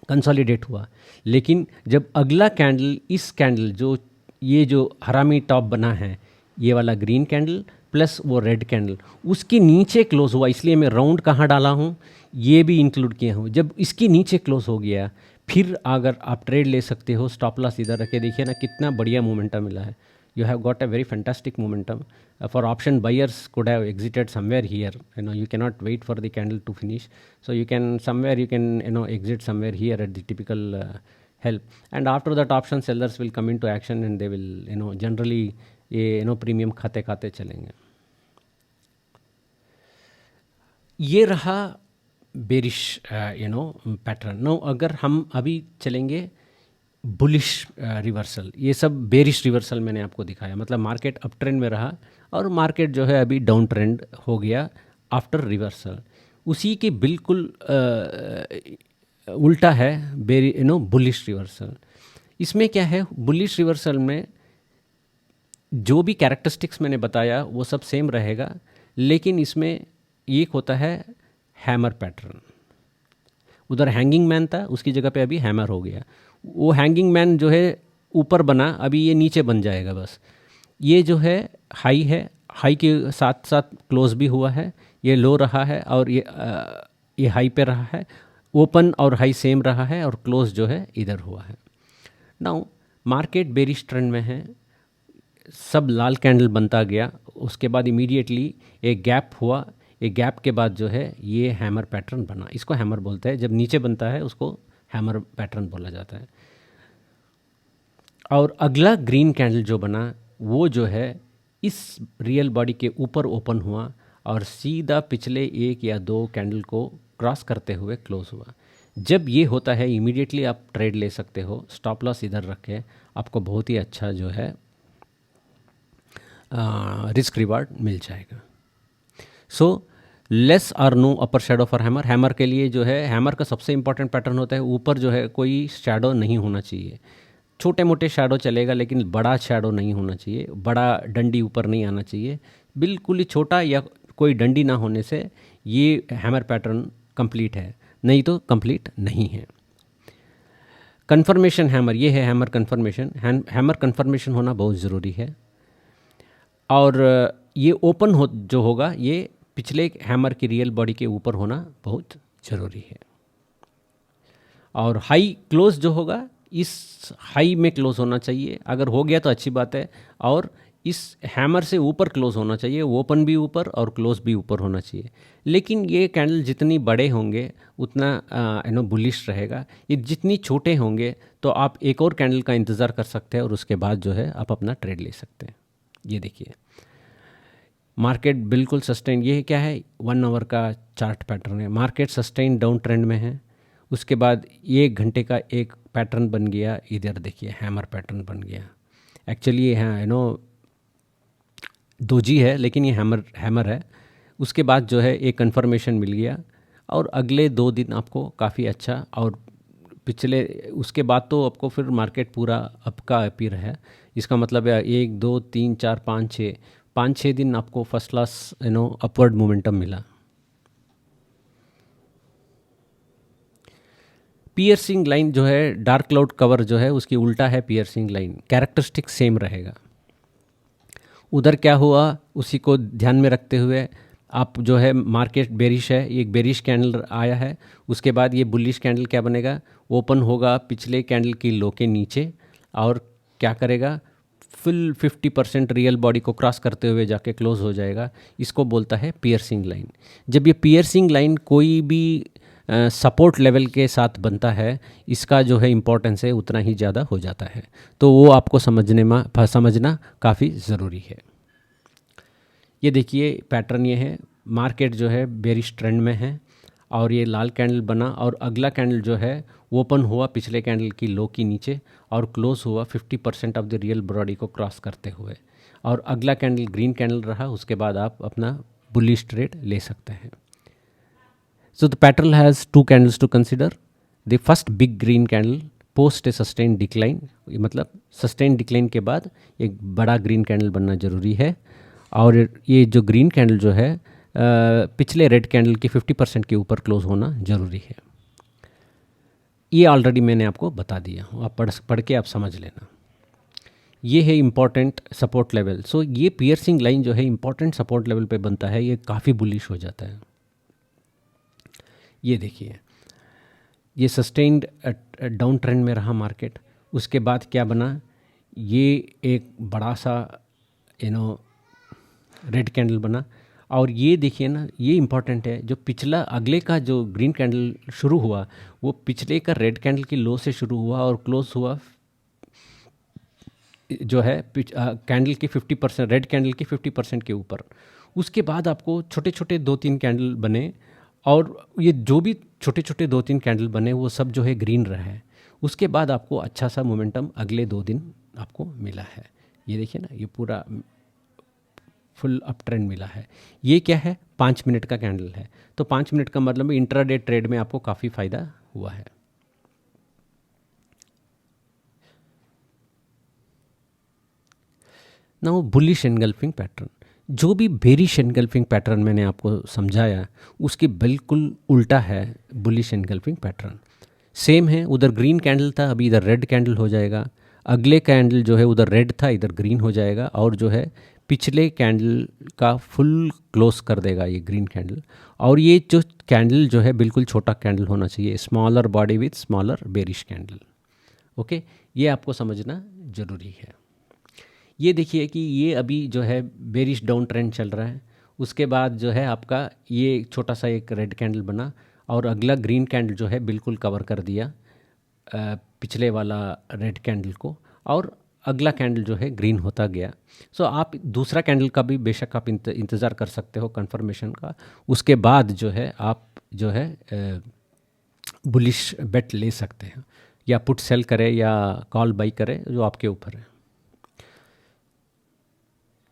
कंसोलिडेट हुआ। लेकिन जब अगला कैंडल, इस कैंडल जो ये जो हरामी टॉप बना है, ये वाला ग्रीन कैंडल प्लस वो रेड कैंडल, उसके नीचे क्लोज हुआ, इसलिए मैं राउंड कहाँ डाला हूँ ये भी इंक्लूड किया हूँ। जब इसके नीचे क्लोज हो गया, फिर अगर आप ट्रेड ले सकते हो। स्टॉप लॉस इधर रखे, देखिए ना कितना बढ़िया मोमेंटम मिला है। you have got a very fantastic momentum. For option buyers could have exited somewhere here, you cannot wait for the candle to finish, so you can exit somewhere here at the typical help, and after that option sellers will come into action and they will generally ये premium खाते खाते चलेंगे। ये रहा bearish pattern. No अगर हम अभी चलेंगे बुलिश रिवर्सल, ये सब बेरिश रिवर्सल मैंने आपको दिखाया, मतलब मार्केट अप ट्रेंड में रहा और मार्केट जो है अभी डाउन ट्रेंड हो गया आफ्टर रिवर्सल। उसी के बिल्कुल उल्टा है बुलिश रिवर्सल। इसमें क्या है, बुलिश रिवर्सल में जो भी कैरेक्टरिस्टिक्स मैंने बताया वो सब सेम रहेगा, लेकिन इसमें एक होता है हैमर पैटर्न। उधर हैंगिंग मैन था, उसकी जगह पे अभी हैमर हो गया। वो हैंगिंग मैन जो है ऊपर बना, अभी ये नीचे बन जाएगा बस। ये जो है हाई है, हाई के साथ साथ क्लोज भी हुआ है, ये लो रहा है और ये हाई पे रहा है। ओपन और हाई सेम रहा है और क्लोज जो है इधर हुआ है। नाउ मार्केट बेरिश ट्रेंड में है, सब लाल कैंडल बनता गया। उसके बाद इमीडिएटली एक गैप हुआ, एक गैप के बाद जो है ये हैमर पैटर्न बना। इसको हैमर बोलते हैं, जब नीचे बनता है उसको हैमर पैटर्न बोला जाता है। और अगला ग्रीन कैंडल जो बना वो जो है इस रियल बॉडी के ऊपर ओपन हुआ और सीधा पिछले 1 या 2 कैंडल को क्रॉस करते हुए क्लोज हुआ। जब ये होता है इमीडिएटली आप ट्रेड ले सकते हो, स्टॉप लॉस इधर रखें, आपको बहुत ही अच्छा जो है रिस्क रिवार्ड मिल जाएगा। सो लेस और no upper shadow for hammer. Hammer के लिए जो है, हैमर का सबसे इंपॉर्टेंट पैटर्न होता है ऊपर जो है कोई शेडो नहीं होना चाहिए। छोटे मोटे शेडो चलेगा लेकिन बड़ा शेडो नहीं होना चाहिए, बड़ा डंडी ऊपर नहीं आना चाहिए। बिल्कुल ही छोटा या कोई डंडी ना होने से ये हैमर पैटर्न कंप्लीट है, नहीं तो कंप्लीट नहीं है। कन्फर्मेशन हैमर, ये है हैमर कन्फर्मेशन। हैमर कन्फर्मेशन होना बहुत ज़रूरी है। और ये ओपन हो जो होगा ये पिछले हैमर की रियल बॉडी के ऊपर होना बहुत ज़रूरी है। और हाई क्लोज जो होगा इस हाई में क्लोज होना चाहिए, अगर हो गया तो अच्छी बात है। और इस हैमर से ऊपर क्लोज होना चाहिए, ओपन भी ऊपर और क्लोज भी ऊपर होना चाहिए। लेकिन ये कैंडल जितनी बड़े होंगे उतना बुलिश रहेगा। ये जितनी छोटे होंगे तो आप एक और कैंडल का इंतज़ार कर सकते हैं और उसके बाद जो है आप अपना ट्रेड ले सकते हैं। ये देखिए मार्केट बिल्कुल सस्टेन, ये क्या है 1 आवर का चार्ट पैटर्न है। मार्केट सस्टेन डाउन ट्रेंड में है। उसके बाद ये 1 घंटे का एक पैटर्न बन गया, इधर देखिए हैमर पैटर्न बन गया। एक्चुअली ये है दोजी है लेकिन ये हैमर है। उसके बाद जो है एक कंफर्मेशन मिल गया और अगले 2 दिन आपको काफ़ी अच्छा, और पिछले उसके बाद तो आपको फिर मार्केट पूरा अप का अपीयर है। इसका मतलब है 1 2 3 4 5 6 दिन आपको फर्स्ट क्लास अपवर्ड मोमेंटम मिला। पियर्सिंग लाइन जो है डार्क क्लाउड कवर जो है उसकी उल्टा है पियर्सिंग लाइन, कैरेक्टरिस्टिक सेम रहेगा। उधर क्या हुआ उसी को ध्यान में रखते हुए आप जो है मार्केट बेरिश है, एक बेरिश कैंडल आया है। उसके बाद ये बुलिश कैंडल क्या बनेगा, ओपन होगा पिछले कैंडल की लो के नीचे और क्या करेगा फुल 50% रियल बॉडी को क्रॉस करते हुए जाके क्लोज हो जाएगा। इसको बोलता है पियर्सिंग लाइन। जब ये पियर्सिंग लाइन कोई भी सपोर्ट लेवल के साथ बनता है, इसका जो है इम्पोर्टेंस है उतना ही ज़्यादा हो जाता है। तो वो आपको समझना काफ़ी ज़रूरी है। ये देखिए पैटर्न ये है, मार्केट जो है बेरिश ट्रेंड में है और ये लाल कैंडल बना और अगला कैंडल जो है ओपन हुआ पिछले कैंडल की लो की नीचे और क्लोज हुआ 50% ऑफ द रियल बॉडी को क्रॉस करते हुए, और अगला कैंडल ग्रीन कैंडल रहा। उसके बाद आप अपना बुलिश ट्रेड ले सकते हैं। So the pattern has 2 candles to consider. The first big green candle post a sustained decline, मतलब sustained decline के बाद एक बड़ा green candle बनना ज़रूरी है। और ये जो green candle जो है पिछले red candle के 50% के ऊपर क्लोज होना ज़रूरी है। ये ऑलरेडी मैंने आपको बता दिया हूँ, आप पढ़ के आप समझ लेना। ये है इम्पॉर्टेंट सपोर्ट लेवल। सो ये पियर्सिंग लाइन जो है इम्पॉर्टेंट सपोर्ट लेवल पे बनता है, ये काफ़ी बुलिश हो जाता है। ये देखिए ये सस्टेन्ड डाउन ट्रेंड में रहा मार्केट। उसके बाद क्या बना, ये एक बड़ा सा रेड कैंडल बना। और ये देखिए ना, ये इम्पॉर्टेंट है, जो पिछला अगले का जो ग्रीन कैंडल शुरू हुआ वो पिछले का रेड कैंडल की लो से शुरू हुआ और क्लोज हुआ जो है कैंडल की 50%, रेड कैंडल की 50% के ऊपर। उसके बाद आपको छोटे छोटे 2-3 कैंडल बने और ये जो भी छोटे छोटे 2-3 कैंडल बने वो सब जो है ग्रीन रहा है। उसके बाद आपको अच्छा सा मोमेंटम अगले 2 दिन आपको मिला है। ये देखिए ना, ये पूरा फुल अप ट्रेंड मिला है। ये क्या है, 5 मिनट का कैंडल है। तो 5 मिनट का मतलब इंट्राडे ट्रेड में आपको काफ़ी फ़ायदा हुआ है। नाउ बुलिश एनगल्फिंग पैटर्न, जो भी बेरिश एनगल्फिंग पैटर्न मैंने आपको समझाया उसके बिल्कुल उल्टा है बुलिश एनगल्फिंग पैटर्न। सेम है, उधर ग्रीन कैंडल था अभी इधर रेड कैंडल हो जाएगा। अगले कैंडल जो है उधर रेड था इधर ग्रीन हो जाएगा, और जो है पिछले कैंडल का फुल क्लोज कर देगा ये ग्रीन कैंडल। और ये जो कैंडल जो है बिल्कुल छोटा कैंडल होना चाहिए, smaller body with smaller bearish candle. Okay, ये आपको समझना ज़रूरी है। ये देखिए कि ये अभी जो है बेरिश डाउन ट्रेंड चल रहा है। उसके बाद जो है आपका ये छोटा सा एक रेड कैंडल बना और अगला ग्रीन कैंडल जो है बिल्कुल कवर कर दिया पिछले वाला रेड कैंडल को, और अगला कैंडल जो है ग्रीन होता गया। सो आप दूसरा कैंडल का भी बेशक आप इंतज़ार कर सकते हो कंफर्मेशन का। उसके बाद जो है आप जो है बुलिश बेट ले सकते हैं, या पुट सेल करें या कॉल बाई करें, जो आपके ऊपर है।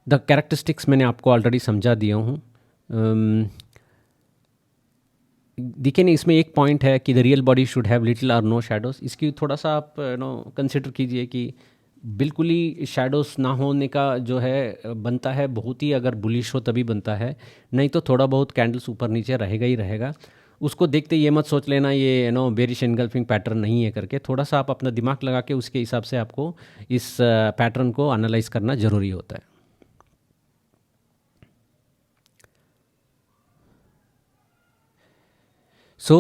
द कैरेक्टरिस्टिक्स मैंने आपको ऑलरेडी समझा दिया हूँ। देखिए ना, इसमें एक पॉइंट है कि the real body should have little और नो शैडोज। इसकी थोड़ा सा आप कंसिडर कीजिए कि बिल्कुल ही शैडोज ना होने का जो है बनता है, बहुत ही अगर बुलिश हो तभी बनता है, नहीं तो थोड़ा बहुत कैंडल्स ऊपर नीचे रहेगा ही रहेगा। उसको देखते ये मत सोच लेना ये बेरिश एनगल्फिंग पैटर्न नहीं है करके। थोड़ा सा आप अपना दिमाग लगा के उसके हिसाब से आपको इस पैटर्न को एनालाइज करना ज़रूरी होता है। So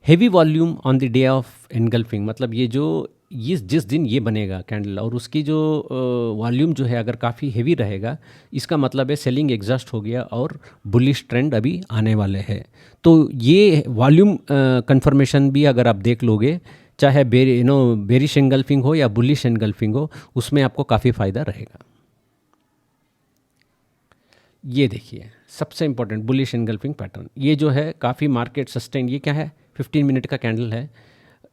heavy volume on the day of engulfing, मतलब ये जो ये जिस दिन ये बनेगा कैंडल और उसकी जो वॉल्यूम जो है अगर काफ़ी हेवी रहेगा, इसका मतलब है सेलिंग एग्जॉस्ट हो गया और बुलिश ट्रेंड अभी आने वाले हैं। तो ये वॉल्यूम कंफर्मेशन भी अगर आप देख लोगे, चाहे बेरिश एनगल्फिंग हो या बुलिश एनगल्फिंग हो, उसमें आपको काफ़ी फ़ायदा रहेगा। ये देखिए सबसे इंपॉर्टेंट बुलिश एनगल्फिंग पैटर्न, ये जो है काफ़ी मार्केट सस्टेन, ये क्या है 15 मिनट का कैंडल है।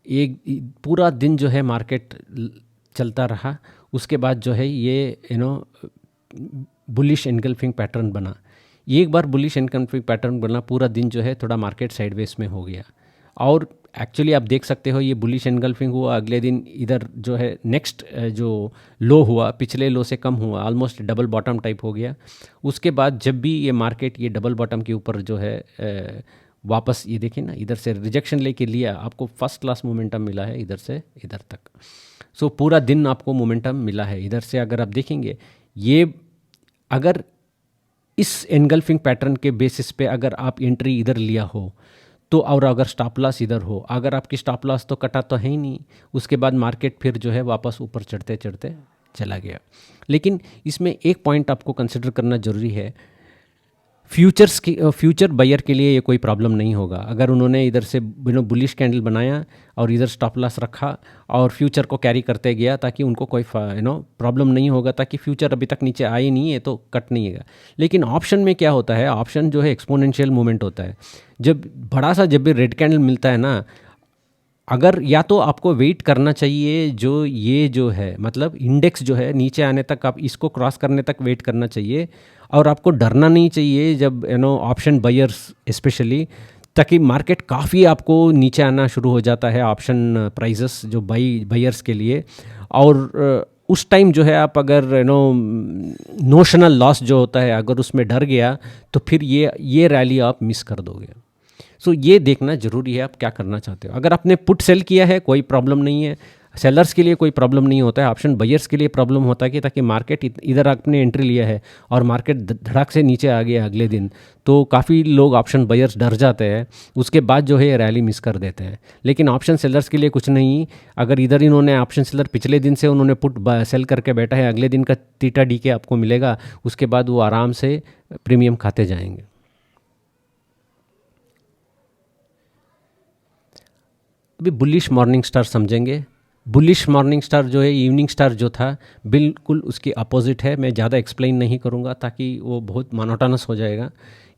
एक पूरा दिन जो है मार्केट चलता रहा, उसके बाद जो है ये बुलिश एनगल्फिंग पैटर्न बना। एक बार बुलिश एनगल्फिंग पैटर्न बना, पूरा दिन जो है थोड़ा मार्केट साइडवेज में हो गया। और एक्चुअली आप देख सकते हो ये बुलिश एनगल्फिंग हुआ, अगले दिन इधर जो है नेक्स्ट जो लो हुआ पिछले लो से कम हुआ, ऑलमोस्ट डबल बॉटम टाइप हो गया। उसके बाद जब भी ये मार्केट ये डबल बॉटम के ऊपर जो है वापस, ये देखिए ना इधर से रिजेक्शन लेके लिया, आपको फर्स्ट क्लास मोमेंटम मिला है इधर से इधर तक। सो पूरा दिन आपको मोमेंटम मिला है इधर से। अगर आप देखेंगे ये, अगर इस एनगल्फिंग पैटर्न के बेसिस पे अगर आप एंट्री इधर लिया हो तो, और अगर स्टॉप लॉस इधर हो, अगर आपकी स्टॉप लॉस तो कटा तो है ही नहीं, उसके बाद मार्केट फिर जो है वापस ऊपर चढ़ते चढ़ते चला गया। लेकिन इसमें एक पॉइंट आपको कंसिडर करना ज़रूरी है, फ्यूचर्स की फ्यूचर बायर के लिए ये कोई प्रॉब्लम नहीं होगा। अगर उन्होंने इधर से बुलिश कैंडल बनाया और इधर स्टॉप लॉस रखा और फ्यूचर को कैरी करते गया, ताकि उनको कोई प्रॉब्लम नहीं होगा, ताकि फ्यूचर अभी तक नीचे आए नहीं है तो कट नहीं है। लेकिन ऑप्शन में क्या होता है, ऑप्शन जो है एक्सपोनेंशियल मूवमेंट होता है। जब बड़ा सा जब भी रेड कैंडल मिलता है ना, अगर या तो आपको वेट करना चाहिए, जो ये जो है मतलब इंडेक्स जो है नीचे आने तक, आप इसको क्रॉस करने तक वेट करना चाहिए। और आपको डरना नहीं चाहिए जब ऑप्शन बायर्स स्पेशली, ताकि मार्केट काफ़ी आपको नीचे आना शुरू हो जाता है ऑप्शन प्राइसेस जो बायर्स के लिए। और उस टाइम जो है आप अगर नोशनल लॉस जो होता है अगर उसमें डर गया, तो फिर ये रैली आप मिस कर दोगे। सो ये देखना ज़रूरी है आप क्या करना चाहते हो। अगर आपने पुट सेल किया है कोई प्रॉब्लम नहीं है, सेलर्स के लिए कोई प्रॉब्लम नहीं होता है, ऑप्शन बायर्स के लिए प्रॉब्लम होता है कि ताकि मार्केट इधर आपने एंट्री लिया है और मार्केट धड़ाक से नीचे आ गया अगले दिन, तो काफ़ी लोग ऑप्शन बायर्स डर जाते हैं, उसके बाद जो है ये रैली मिस कर देते हैं। लेकिन ऑप्शन सेलर्स के लिए कुछ नहीं, अगर इधर इन्होंने ऑप्शन सेलर पिछले दिन से उन्होंने पुट सेल करके बैठा है, अगले दिन का थीटा डी के आपको मिलेगा, उसके बाद वो आराम से प्रीमियम खाते जाएंगे। अभी बुलिश मॉर्निंग स्टार समझेंगे। बुलिश मॉर्निंग स्टार जो है इवनिंग स्टार जो था, बिल्कुल उसकी अपोजिट है। मैं ज़्यादा एक्सप्लेन नहीं करूँगा ताकि वो बहुत मोनोटोनस हो जाएगा।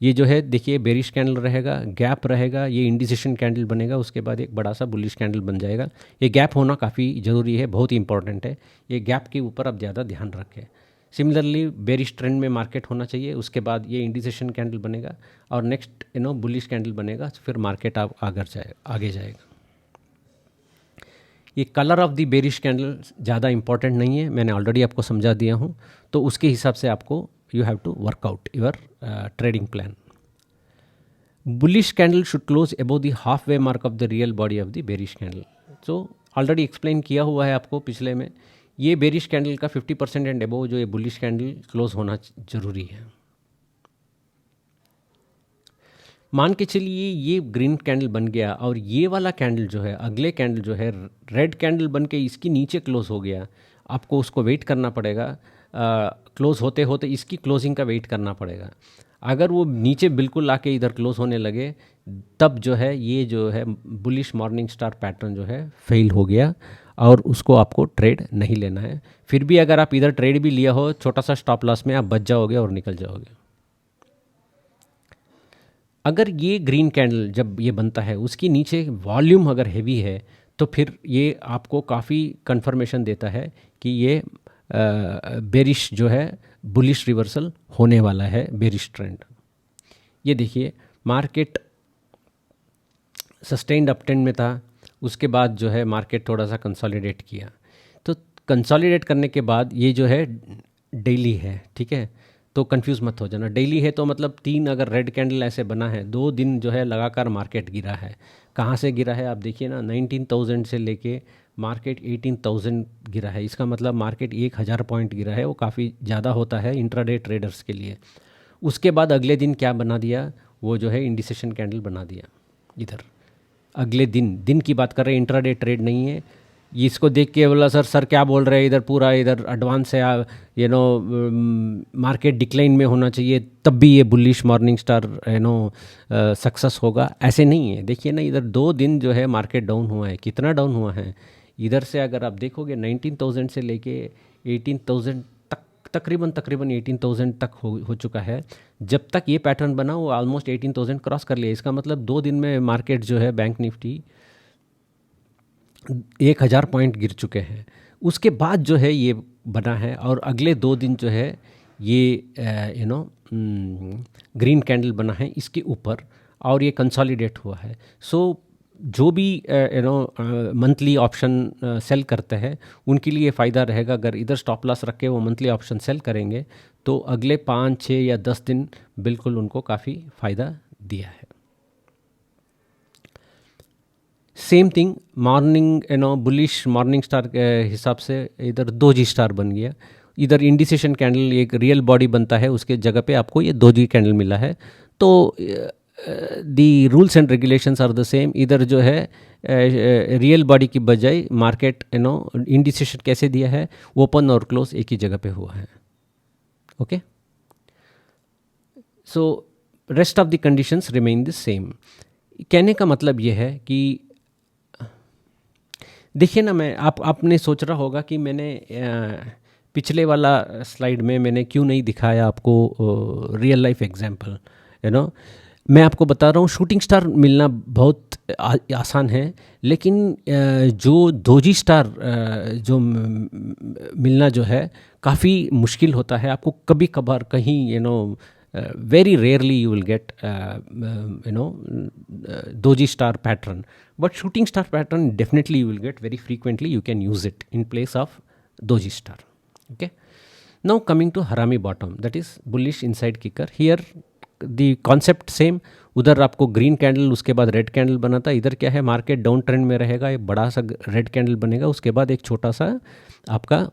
ये जो है देखिए बेरिश कैंडल रहेगा, गैप रहेगा, ये इंडिसिशन कैंडल बनेगा, उसके बाद एक बड़ा सा बुलिश कैंडल बन जाएगा। ये गैप होना काफ़ी ज़रूरी है, बहुत ही इंपॉर्टेंट है। ये गैप के ऊपर आप ज़्यादा ध्यान रखें। सिमिलरली बेरिश ट्रेंड में मार्केट होना चाहिए, उसके बाद ये इंडिसिशन कैंडल बनेगा और नेक्स्ट बुलिश कैंडल बनेगा, फिर मार्केट आप आगे जाएगा। ये colour of the bearish candle ज़्यादा इंपॉर्टेंट नहीं है, मैंने ऑलरेडी आपको समझा दिया हूँ। तो उसके हिसाब से आपको you have to work out your trading plan. Bullish candle should close above the half way mark of the real body of the bearish candle. So already explain किया हुआ है आपको पिछले में, ये बेरिश कैंडल का 50% एंड अबव जो ये बुलिश कैंडल क्लोज होना ज़रूरी है। मान के चलिए ये ग्रीन कैंडल बन गया और ये वाला कैंडल जो है, अगले कैंडल जो है रेड कैंडल बन के इसकी नीचे क्लोज हो गया, आपको उसको वेट करना पड़ेगा। क्लोज होते होते इसकी क्लोजिंग का वेट करना पड़ेगा। अगर वो नीचे बिल्कुल आके इधर क्लोज होने लगे, तब जो है ये जो है बुलिश मॉर्निंग स्टार पैटर्न जो है फेल हो गया और उसको आपको ट्रेड नहीं लेना है। फिर भी अगर आप इधर ट्रेड भी लिया हो, छोटा सा स्टॉप लॉस में आप बच जाओगे और निकल जाओगे। अगर ये ग्रीन कैंडल जब ये बनता है उसकी नीचे वॉल्यूम अगर हेवी है, तो फिर ये आपको काफ़ी कंफर्मेशन देता है कि ये बेरिश जो है बुलिश रिवर्सल होने वाला है, बेरिश ट्रेंड। ये देखिए मार्केट सस्टेन्ड अपट्रेंड में था, उसके बाद जो है मार्केट थोड़ा सा कंसोलिडेट किया। तो कंसोलिडेट करने के बाद ये जो है डेली है, ठीक है, तो कंफ्यूज मत हो जाना। डेली है तो मतलब 3 अगर रेड कैंडल ऐसे बना है, 2 दिन जो है लगातार मार्केट गिरा है। कहाँ से गिरा है आप देखिए ना, 19,000 से लेके मार्केट 18,000 गिरा है। इसका मतलब मार्केट 1,000 पॉइंट गिरा है, वो काफ़ी ज़्यादा होता है इंट्राडे ट्रेडर्स के लिए। उसके बाद अगले दिन क्या बना दिया, वो जो है इंडिसेशन कैंडल बना दिया इधर। अगले दिन की बात कर रहे हैं, इंट्राडे ट्रेड नहीं है। इसको देख के बोला सर क्या बोल रहे हैं, इधर पूरा इधर एडवांस है, यू नो मार्केट डिक्लाइन में होना चाहिए तब भी ये bullish morning star you know success होगा। ऐसे नहीं है। देखिए ना, इधर 2 दिन जो है मार्केट डाउन हुआ है। कितना डाउन हुआ है इधर से अगर आप देखोगे 19,000 से लेके 18,000 तक, तकरीबन 18,000 तक हो चुका है। जब तक ये पैटर्न बना वो ऑलमोस्ट 18,000 क्रॉस कर लिया। इसका मतलब 2 दिन में मार्केट जो है बैंक निफ्टी 1,000 पॉइंट गिर चुके हैं। उसके बाद जो है ये बना है, और अगले 2 दिन जो है ये यू नो ग्रीन कैंडल बना है इसके ऊपर, और ये कंसोलिडेट हुआ है। सो जो भी you know monthly option sell करते हैं उनके लिए फ़ायदा रहेगा। अगर इधर स्टॉप लॉस रख के वो मंथली ऑप्शन सेल करेंगे तो अगले 5, 6 या 10 दिन बिल्कुल उनको काफ़ी फ़ायदा दिया है। Same thing morning you know bullish morning star के हिसाब से इधर दोजी स्टार बन गया। इधर इंडिसेशन कैंडल एक रियल बॉडी बनता है, उसके जगह पे आपको ये दोजी कैंडल मिला है। तो the rules and regulations are the same. इधर जो है रियल बॉडी की बजाय मार्केट यू नो इंडिसेशन कैसे दिया है, ओपन और क्लोज एक ही जगह पे हुआ है। Okay, so rest of the conditions remain the same. कहने का मतलब ये है कि देखिए ना, मैं आपने सोच रहा होगा कि मैंने पिछले वाला स्लाइड में मैंने क्यों नहीं दिखाया आपको real life example. You know मैं आपको बता रहा हूँ शूटिंग स्टार मिलना बहुत आसान है, लेकिन जो दोजी स्टार जो मिलना जो है काफ़ी मुश्किल होता है। आपको कभी कभार कहीं you know very rarely you will get you know doji star pattern, but shooting star pattern definitely you will get very frequently. You can use it in place of doji star. Okay, now coming to harami bottom, that is bullish inside kicker. Here the concept same. उधर आपको green candle, उसके बाद red candle बना था। इधर क्या है, market down trend में रहेगा, एक बड़ा सा रेड कैंडल बनेगा, उसके बाद एक छोटा सा आपका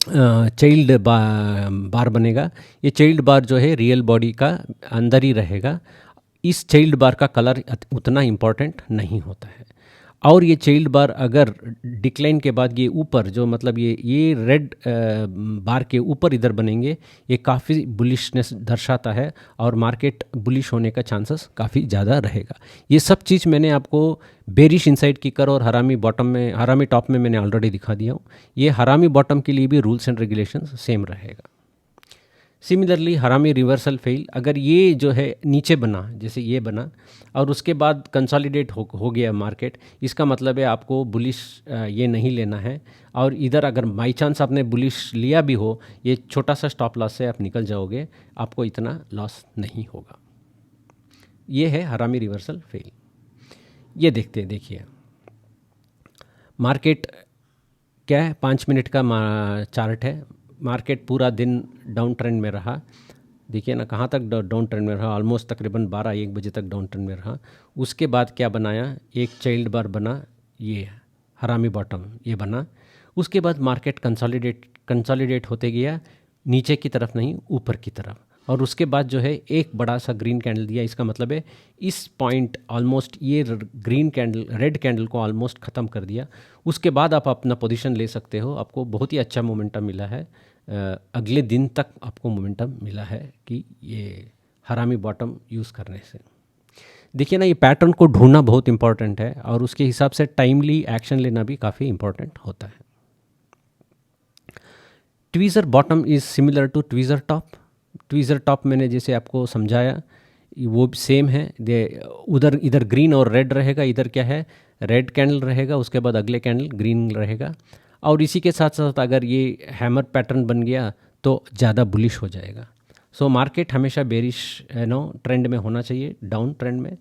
चाइल्ड बार बनेगा। ये चाइल्ड बार जो है रियल बॉडी का अंदर ही रहेगा। इस चाइल्ड बार का कलर उतना इम्पॉर्टेंट नहीं होता है। और ये चाइल्ड बार अगर डिक्लाइन के बाद ये ऊपर जो मतलब ये रेड बार के ऊपर इधर बनेंगे, ये काफ़ी बुलिशनेस दर्शाता है और मार्केट बुलिश होने का चांसेस काफ़ी ज़्यादा रहेगा। ये सब चीज़ मैंने आपको बेरिश इनसाइड किकर और हरामी बॉटम में, हरामी टॉप में मैंने ऑलरेडी दिखा दिया हूँ। ये हरामी बॉटम के लिए भी रूल्स एंड रेगुलेशंस सेम रहेगा। सिमिलरली हरामी रिवर्सल फेल, अगर ये जो है नीचे बना, जैसे ये बना और उसके बाद कंसोलिडेट हो गया मार्केट, इसका मतलब है आपको बुलिश ये नहीं लेना है। और इधर अगर बाई चांस आपने बुलिश लिया भी हो, ये छोटा सा स्टॉप लॉस से आप निकल जाओगे, आपको इतना लॉस नहीं होगा। ये है हरामी रिवर्सल फेल। ये देखते हैं, देखिए मार्केट क्या है, 5 मिनट का चार्ट है। मार्केट पूरा दिन डाउन ट्रेंड में रहा। देखिए ना कहाँ तक डाउन ट्रेंड में रहा, ऑलमोस्ट तकरीबन 12-1 बजे तक डाउन ट्रेंड में रहा। उसके बाद क्या बनाया, एक चाइल्ड बार बना, ये हरामी बॉटम ये बना। उसके बाद मार्केट कंसोलिडेट होते गया, नीचे की तरफ नहीं ऊपर की तरफ। और उसके बाद जो है एक बड़ा सा ग्रीन कैंडल दिया। इसका मतलब है इस पॉइंट ऑलमोस्ट ये ग्रीन कैंडल रेड कैंडल को ऑलमोस्ट ख़त्म कर दिया। उसके बाद आप अपना पोजीशन ले सकते हो। आपको बहुत ही अच्छा मोमेंटम मिला है, अगले दिन तक आपको मोमेंटम मिला है कि ये हरामी बॉटम यूज़ करने से। देखिए ना, ये पैटर्न को ढूंढना बहुत इंपॉर्टेंट है और उसके हिसाब से टाइमली एक्शन लेना भी काफ़ी इंपॉर्टेंट होता है। Tweezer bottom is similar to tweezer top. Tweezer top मैंने जैसे आपको समझाया वो सेम है। उधर इधर ग्रीन और रेड रहेगा, इधर क्या है रेड कैंडल रहेगा, उसके बाद अगले कैंडल ग्रीन रहेगा। और इसी के साथ साथ अगर ये हैमर पैटर्न बन गया तो ज़्यादा बुलिश हो जाएगा। सो मार्केट हमेशा बेरिश ट्रेंड में होना चाहिए, डाउन ट्रेंड में,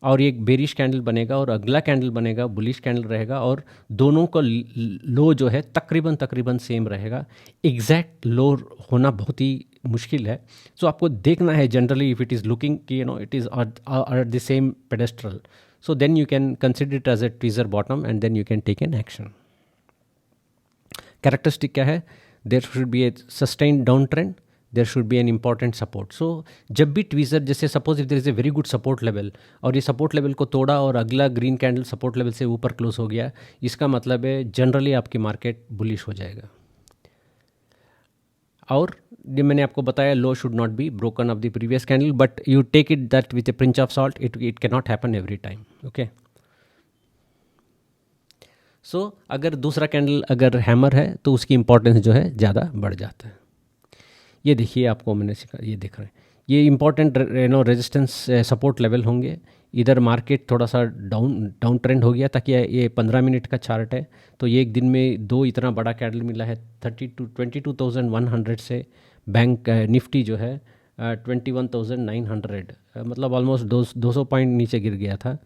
और एक बेरिश कैंडल बनेगा और अगला कैंडल बनेगा बुलिश कैंडल रहेगा, और दोनों का लो जो है तकरीबन सेम रहेगा। एग्जैक्ट लो होना बहुत ही मुश्किल है। सो आपको देखना है generally if it is looking कि it is are the same pedestal, so then you can consider it as a tweezer bottom and then you can take an action. Characteristic क्या है? There should be a sustained downtrend, there should be an important support. So जब भी tweezer, जैसे suppose if there is a very good support level और ये support level को तोड़ा और अगला green candle support level से ऊपर close हो गया, इसका मतलब है जनरली आपकी मार्केट बुलिश हो जाएगा। और ये मैंने आपको बताया, low should not be broken of the previous candle, but you take it that with a pinch of salt, it can not happen every time. Okay, so अगर दूसरा कैंडल अगर हैमर है तो उसकी इंपॉर्टेंस जो है ज़्यादा बढ़ जाता है। ये देखिए, आपको मैंने सिखा, ये देख रहे हैं, ये इंपॉर्टेंट रेजिस्टेंस सपोर्ट लेवल होंगे। इधर मार्केट थोड़ा सा डाउन ट्रेंड हो गया, ताकि ये 15 मिनट का चार्ट है, तो ये एक दिन में दो इतना बड़ा कैंडल मिला है। 22,100 से बैंक निफ्टी जो है 21,900, मतलब ऑलमोस्ट 200 पॉइंट नीचे गिर गया था।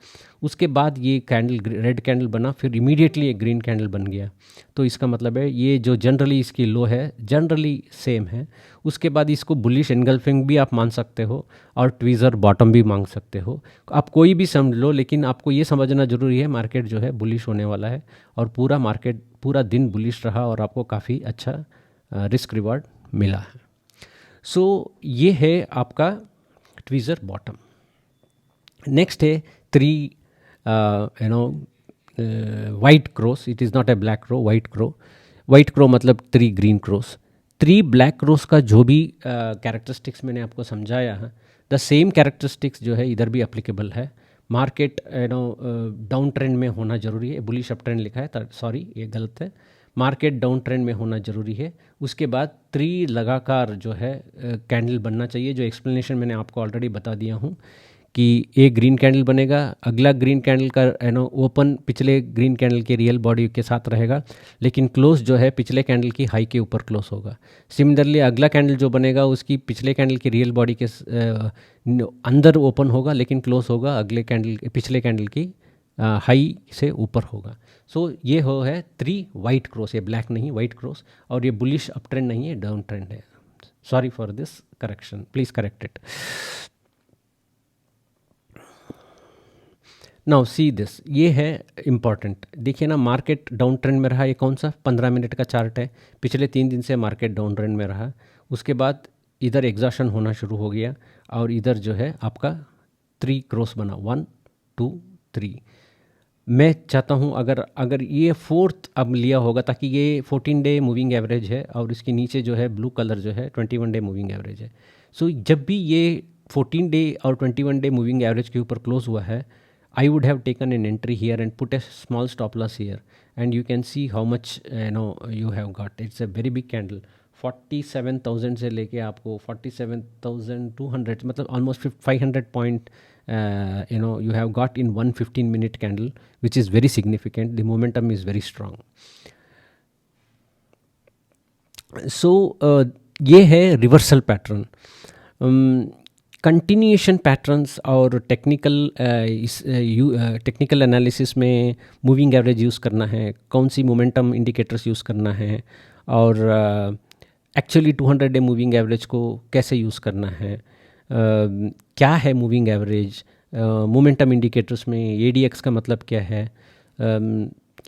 उसके बाद ये कैंडल रेड कैंडल बना, फिर इमीडिएटली एक ग्रीन कैंडल बन गया। तो इसका मतलब है ये जो जनरली इसकी लो है जनरली सेम है। उसके बाद इसको बुलिश एनगल्फिंग भी आप मान सकते हो और ट्वीज़र बॉटम भी मांग सकते हो, आप कोई भी समझ लो, लेकिन आपको ये समझना ज़रूरी है मार्केट जो है बुलिश होने वाला है, और पूरा मार्केट पूरा दिन बुलिश रहा और आपको काफ़ी अच्छा रिस्क रिवार्ड मिला है। सो ये है आपका ट्वीज़र बॉटम। नेक्स्ट है 3 white cross. It is not a black crow, white crow. White crow मतलब 3 ग्रीन क्रॉस। 3 ब्लैक क्रॉस का जो भी कैरेक्टरिस्टिक्स मैंने आपको समझाया है, द सेम कैरेक्टरिस्टिक्स जो है इधर भी अप्लीकेबल है। मार्केट डाउन ट्रेंड में होना ज़रूरी है, बुलिश अप ट्रेंड लिखा है, सॉरी ये गलत है, मार्केट डाउन ट्रेंड में होना ज़रूरी है। उसके बाद 3 लगातार जो है कैंडल बनना चाहिए, जो एक्सप्लेनेशन मैंने आपको ऑलरेडी बता दिया हूँ कि एक ग्रीन कैंडल बनेगा, अगला ग्रीन कैंडल का ओपन पिछले ग्रीन कैंडल के रियल बॉडी के साथ रहेगा, लेकिन क्लोज जो है पिछले कैंडल की हाई के ऊपर क्लोज होगा। सिमिलरली अगला कैंडल जो बनेगा उसकी पिछले कैंडल की रियल बॉडी के अंदर ओपन होगा, लेकिन क्लोज होगा अगले कैंडल पिछले कैंडल की हाई से ऊपर होगा। सो ये हो है 3 वाइट क्रॉस, ये ब्लैक नहीं वाइट क्रॉस, और ये बुलिश अप ट्रेंड नहीं है, डाउन ट्रेंड है। Sorry for this correction, please correct it. Now see this, ये है इम्पॉर्टेंट। देखिए ना, मार्केट डाउन ट्रेंड में रहा, ये कौन सा 15 मिनट का चार्ट है, पिछले 3 दिन से मार्केट डाउन ट्रेंड में रहा। उसके बाद इधर एग्जॉशन होना शुरू हो गया, और इधर जो है आपका 3 क्रॉस बना, 1 2 3। मैं चाहता हूँ अगर ये 4th अब लिया होगा, ताकि ये 14 डे मूविंग एवरेज है, और इसके नीचे जो है ब्लू कलर जो है 21 डे मूविंग एवरेज है। सो जब भी ये 14 डे और 21 डे मूविंग एवरेज के ऊपर क्लोज हुआ है, I would have taken an entry here and put a small stop loss here, and you can see how much you have got. It's a very big candle, 47,000 से लेके आपको 47,200, मतलब almost 500 point you have got in 1 15-minute candle, which is very significant. The momentum is very strong. So ये है reversal pattern. Continuation patterns और technical analysis में moving average use करना है, कौन सी मोमेंटम इंडिकेटर्स यूज़ करना है, और एक्चुअली 200 डे मूविंग एवरेज को कैसे यूज़ करना है, क्या है मूविंग एवरेज, मोमेंटम इंडिकेटर्स में ADX का मतलब क्या है,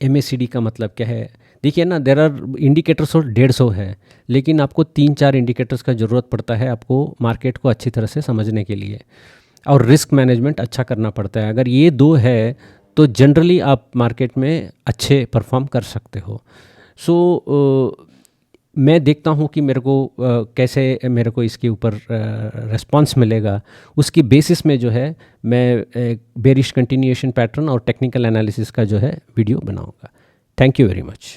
MACD का मतलब क्या है। देखिए ना, देर आर इंडिकेटर्स और 150 है, लेकिन आपको 3-4 इंडिकेटर्स का ज़रूरत पड़ता है आपको मार्केट को अच्छी तरह से समझने के लिए, और रिस्क मैनेजमेंट अच्छा करना पड़ता है। अगर ये 2 है तो जनरली आप मार्केट में अच्छे परफॉर्म कर सकते हो। सो मैं देखता हूँ कि मेरे को इसके ऊपर रिस्पांस मिलेगा, उसकी बेसिस में जो है मैं बेरिश कंटिन्यूएशन पैटर्न और टेक्निकल एनालिसिस का जो है वीडियो बनाऊँगा। Thank you very much.